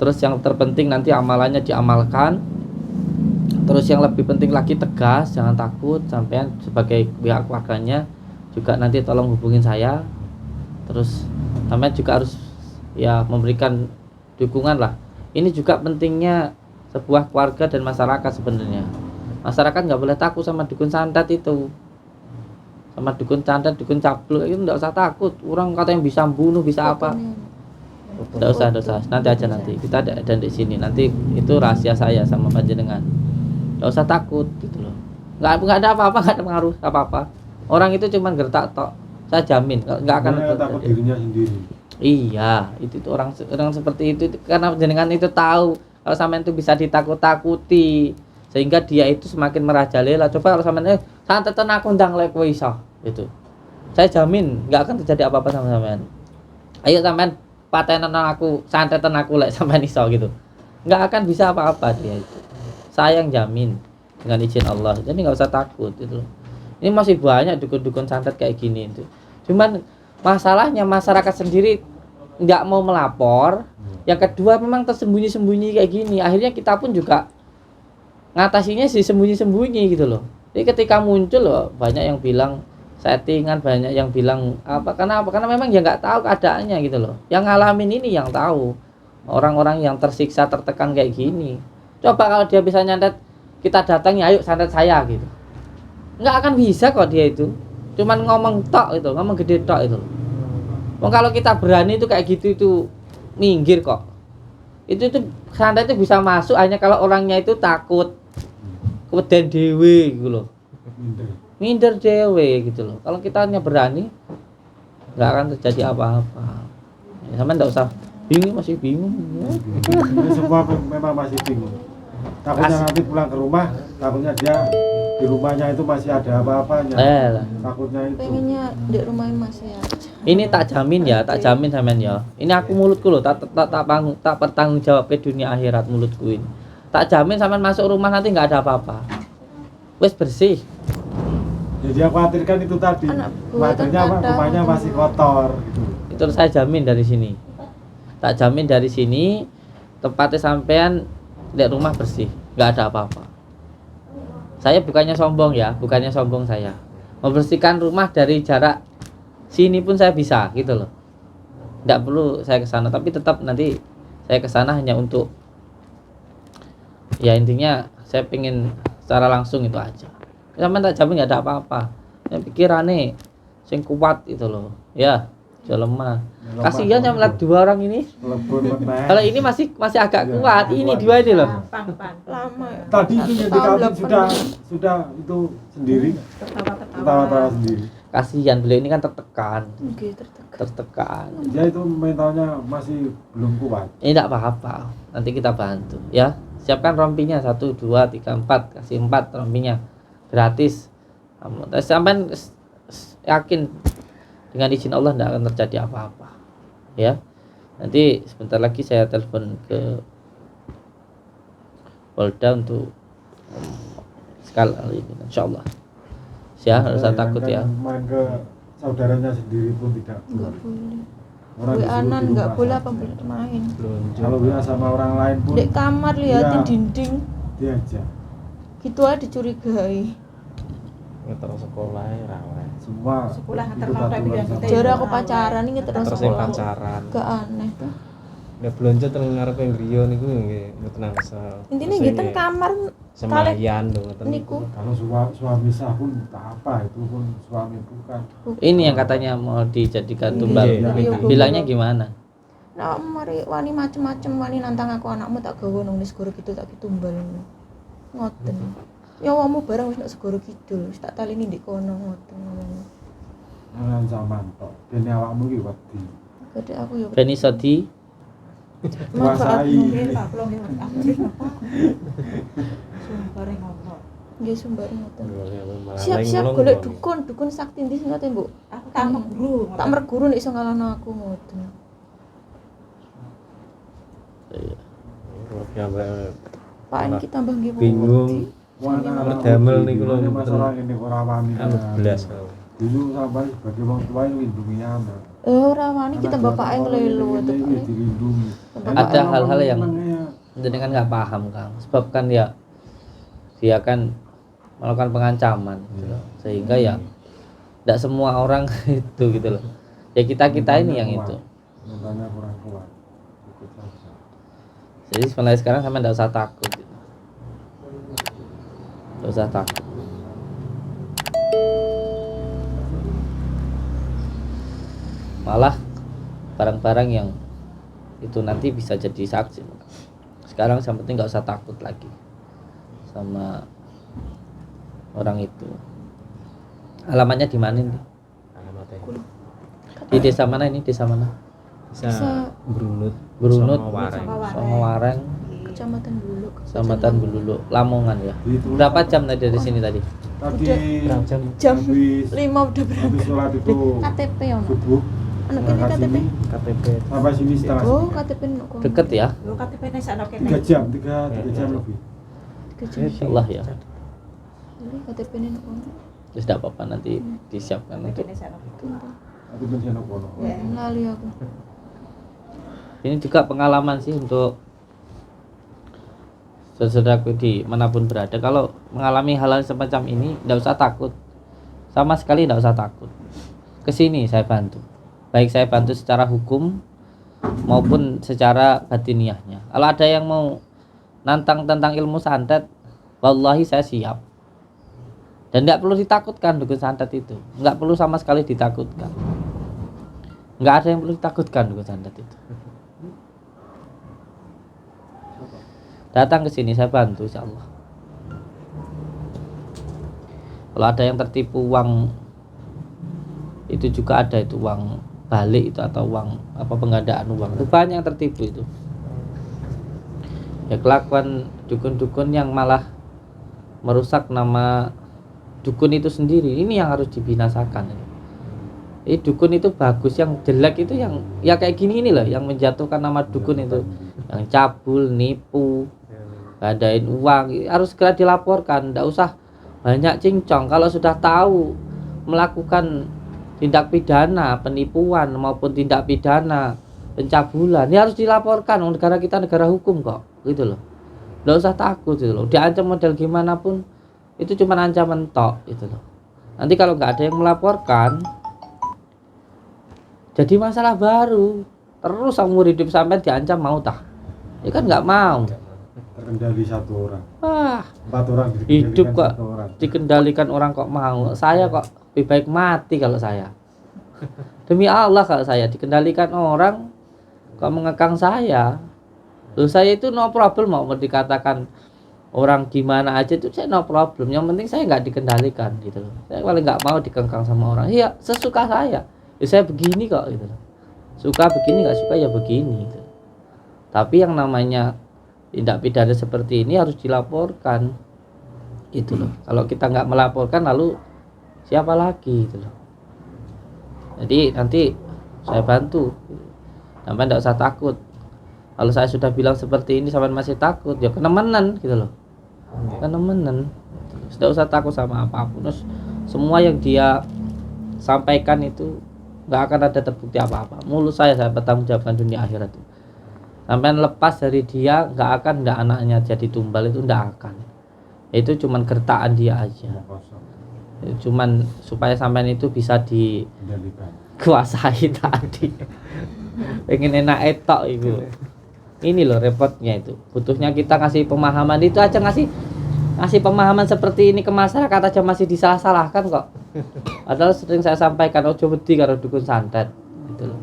Terus yang terpenting nanti amalannya diamalkan. Terus yang lebih penting lagi tegas, jangan takut. Sampean sebagai pihak keluarganya juga nanti tolong hubungin saya. Terus sampean juga harus ya memberikan dukungan lah. Ini juga pentingnya sebuah keluarga dan masyarakat sebenarnya. Masyarakat nggak boleh takut sama dukun santet itu. Sama dukun santet, dukun cabluk itu nggak usah takut. Orang katanya bisa bunuh, bisa apa? Nggak usah. Nanti aja nanti. Kita ada di sini. Nanti itu rahasia saya sama panjenengan. Nggak usah takut gitu loh. Nggak ada apa-apa, nggak ada pengaruh apa-apa. Orang itu cuma gertak tok. Saya jamin nggak akan takut dirinya sendiri. Iya, itu tuh orang seperti itu karena jenengan itu tahu kalau sampean itu bisa ditakut-takuti sehingga dia itu semakin merajalela. Coba kalau sampean santetan aku ndang lek kowe iso itu. Saya jamin nggak akan terjadi apa-apa sama sampean. Ayo sampean patenan aku, santetan aku lek sampean iso gitu. Nggak akan bisa apa-apa dia itu. Saya yang jamin dengan izin Allah. Jadi nggak usah takut itu. Ini masih banyak dukun-dukun santet kayak gini itu. Cuman masalahnya masyarakat sendiri nggak mau melapor. Yang kedua memang tersembunyi-sembunyi kayak gini. Akhirnya kita pun juga ngatasinya sih sembunyi-sembunyi gitu loh. Jadi ketika muncul loh banyak yang bilang settingan, banyak yang bilang apa karena memang ya nggak tahu keadaannya gitu loh. Yang ngalamin ini yang tahu. Orang-orang yang tersiksa tertekan kayak gini. Coba kalau dia bisa nyantet, kita datang ya ayo santet saya gitu. Nggak akan bisa kok dia itu. Cuman ngomong tok itu, ngomong gede tok itu. Kalau kita berani itu kayak gitu itu minggir kok. Itu santet itu bisa masuk hanya kalau orangnya itu takut. Keweden dewe gitu loh. Minder dewe gitu loh. Kalau kita hanya berani nggak akan terjadi apa-apa. Ya, sama nggak usah bingung, masih bingung. Ini semua memang masih bingung. Takutnya nanti pulang ke rumah, takutnya dia di rumahnya itu masih ada apa-apanya. Lah. Takutnya itu. pengennya di rumah masih aja Ini tak jamin ya, tak jamin sampean ya. Ini aku mulutku loh, tak bertanggung jawab ke dunia akhirat mulutku ini. Tak jamin sampean masuk rumah nanti nggak ada apa-apa. Wes bersih. Jadi aku khawatirkan itu tadi. Anak buah kan Wajarnya kadang- rumahnya masih kotor gitu. Itu saya jamin dari sini. Tak jamin dari sini tempatnya sampean di rumah bersih, nggak ada apa-apa. Saya bukannya sombong ya, bukannya sombong saya. Membersihkan rumah dari jarak sini pun saya bisa gitu loh. Nggak perlu saya ke sana, tapi tetap nanti saya ke sana hanya untuk ya intinya saya pengen secara langsung itu aja. Sampean tak jamin nggak ada apa-apa. Yang pikirane sing kuat itu loh. Ya, jangan lemah. Kasihan yang melihat dua orang ini. Lebur meneh. Kalau ini masih agak Iya, kuat, ini dua ini loh. Pan. Lama ya. Tadi itu yang Tahun dikasih 8 sudah itu sendiri ketawa-tawa sendiri. Kasihan beliau ini kan tertekan, Nggih, tertekan. tertekan. Dia itu mentalnya masih belum kuat. Ini tidak apa-apa, nanti kita bantu ya. Siapkan rompinya 1, 2, 3, 4, kasih 4 rompinya gratis. Sampai yakin dengan izin Allah tidak akan terjadi apa-apa ya. Nanti sebentar lagi saya telepon ke Polda untuk sekali ini insyaallah ya, harus usah takut ya. Main ke saudaranya sendiri pun tidak Enggak boleh. boleh. Orang disuruh WA-an di enggak rumah boleh saja. apa boleh main. Kalau WA sama orang lain pun Di kamar liatin Iya. dinding. diajak. Gitu aja dicurigai. ngeter sekolah ya rawan. Semua Sekolah ikut ngantar orang aturan yang sama. kita- Jare aku pacaran ini terus Terus yang sekolah. pacaran. Gak aneh tuh. Nek belanja teng ngarep yang griya niku nggih mboten angsal. Intinya gitu kan kamar kali semayan lho ngoten niku. Kalau suami sah pun tak apa, itu pun suami bukan. Ini yang katanya mau dijadikan Iya, tumbal. iya. Bilangnya gimana? Nah, mari wani macem-macem wani nantang aku anakmu tak gawe nang segoro gitu tak ditumbal. Ngoten. Nyawamu barang wis nak segoro kidul, wis tak talini ndek kono ngoten ngomongnya. Jangan zaman tok. Dene awakmu iki wedi. Gede aku ya Beni Sodi Kuasai. Nggih, Pak, kula nggih aku nggih Pak. Sumpare ngomong. nggih sumbar ngoten. Malah Siap-siap lenglong golek kok. dukun sakti ndi sing ngoten, Bu? Aku tak mau guru. Tak merguru nek iso ngalahno aku ngoten. Ya mbak Pak ini kita tambah nggih Bu. bingung. Wana Damel niku lho, masalah ini ora wani. Anu belas. Dulu sampai sebagai orang tua yang lindungi anak. Ora wani kita bapak yang ngelelu itu ini Pak. dilindungi. Ada hal-hal yang Memangnya jenengan nggak paham Kang. Sebab kan ya dia kan melakukan pengancaman gitu loh. Sehingga ya tidak semua orang itu gitu loh. Ya kita ini yang itu. mentalnya kurang kuat. Ikut saja. Jadi sebenarnya sekarang sama tidak usah takut. Tidak usah takut. Malah barang-barang yang itu nanti bisa jadi saksi. Sekarang yang penting nggak usah takut lagi sama orang itu. Alamatnya di mana ini? Alamatnya Di desa mana ini? Desa mana? bisa berunut. Berunut, Songo Wareng. Songowareng, Kecamatan Buluk. Kecamatan Bululuk, Lamongan ya. Itu Berapa jam tadi dari sini tadi? tadi Berapa jam? Jam habis 5 udah habis berangkat. sholat itu KTP ono. subuh Anak ini berangkat KTP. sini, KTP. sampai sini setengah Oh, sini. KTP ono kono. Deket ya? Lu KTP nek sakno kene. 3 jam, 3 jam lebih. 3 jam. Insyaallah ya. Ini KTP ini ono kono. Terus tidak apa-apa nanti disiapkan untuk Kene sakno. Aku pun saya kono. Ya. Lali aku. ini juga pengalaman sih untuk saudaraku di manapun berada. Kalau mengalami hal-hal semacam ini tidak usah takut, sama sekali tidak usah takut. Kesini saya bantu, baik saya bantu secara hukum maupun secara batiniahnya. Kalau ada yang mau nantang tentang ilmu santet, wallahi saya siap. Dan tidak perlu ditakutkan dukun santet itu, nggak perlu sama sekali ditakutkan. Nggak ada yang perlu ditakutkan dukun santet itu. Datang ke sini saya bantu insyaallah. Kalau ada yang tertipu uang itu juga ada itu uang balik itu atau uang apa penggandaan uang itu banyak yang tertipu itu. Ya kelakuan dukun-dukun yang malah merusak nama dukun itu sendiri ini yang harus dibinasakan. Dukun itu bagus, yang jelek itu yang ya kayak gini ini loh, yang menjatuhkan nama dukun itu, yang cabul, nipu, ngadain uang, harus segera dilaporkan. Nggak usah banyak cincong. Kalau sudah tahu melakukan tindak pidana penipuan maupun tindak pidana pencabulan, ya harus dilaporkan. Negara kita negara hukum kok, gitu loh. Nggak usah takut gitu loh. Diancam model gimana pun itu cuma ancaman tok gitu loh. Nanti kalau nggak ada yang melaporkan, jadi masalah baru. Terus seumur hidup sampai diancam mau tah? Ya kan nggak mau. Terkendali satu orang. Wah, 4 orang hidup dikendalikan kok 1 orang. dikendalikan orang kok mau. Saya kok lebih baik mati kalau saya. Demi Allah kalau saya dikendalikan orang kok mengekang saya. Loh, saya itu no problem mau dikatakan orang gimana aja itu saya no problem. Yang penting saya nggak dikendalikan gitu loh. Saya paling nggak mau dikekang sama orang. Iya, sesuka saya. Ya saya begini kok gitu loh. Suka begini, nggak suka ya begini gitu. Tapi yang namanya tindak pidana seperti ini harus dilaporkan gitu loh. Kalau kita nggak melaporkan lalu siapa lagi gitu loh. Jadi nanti saya bantu, sampai nggak usah takut. Kalau saya sudah bilang seperti ini sampai masih takut, ya kenemenan gitu loh, kenemenan. Tidak usah takut sama apapun. Terus semua yang dia sampaikan itu nggak akan ada terbukti apa-apa. Mulut saya bertanggung jawabkan dunia akhirat itu. Sampai lepas dari dia nggak akan, nggak anaknya jadi tumbal itu nggak akan. Itu cuman gertakan dia aja. Cuman supaya sampean itu bisa dikuasai tadi. Pengen enak etok itu. Ini loh repotnya itu. Butuhnya kita kasih pemahaman itu aja, ngasih pemahaman seperti ini ke masyarakat aja masih disalah-salahkan kok. Padahal sering saya sampaikan ojo wedi karo dukun santet gitu loh.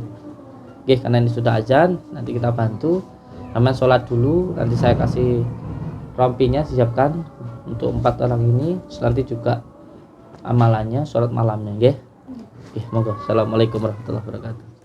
Oke, karena ini sudah azan, nanti kita bantu. Sampean sholat dulu, nanti saya kasih rompinya siapkan untuk 4 orang ini. Terus nanti juga amalannya, sholat malamnya, nggih. Oke, monggo. Assalamualaikum warahmatullahi wabarakatuh.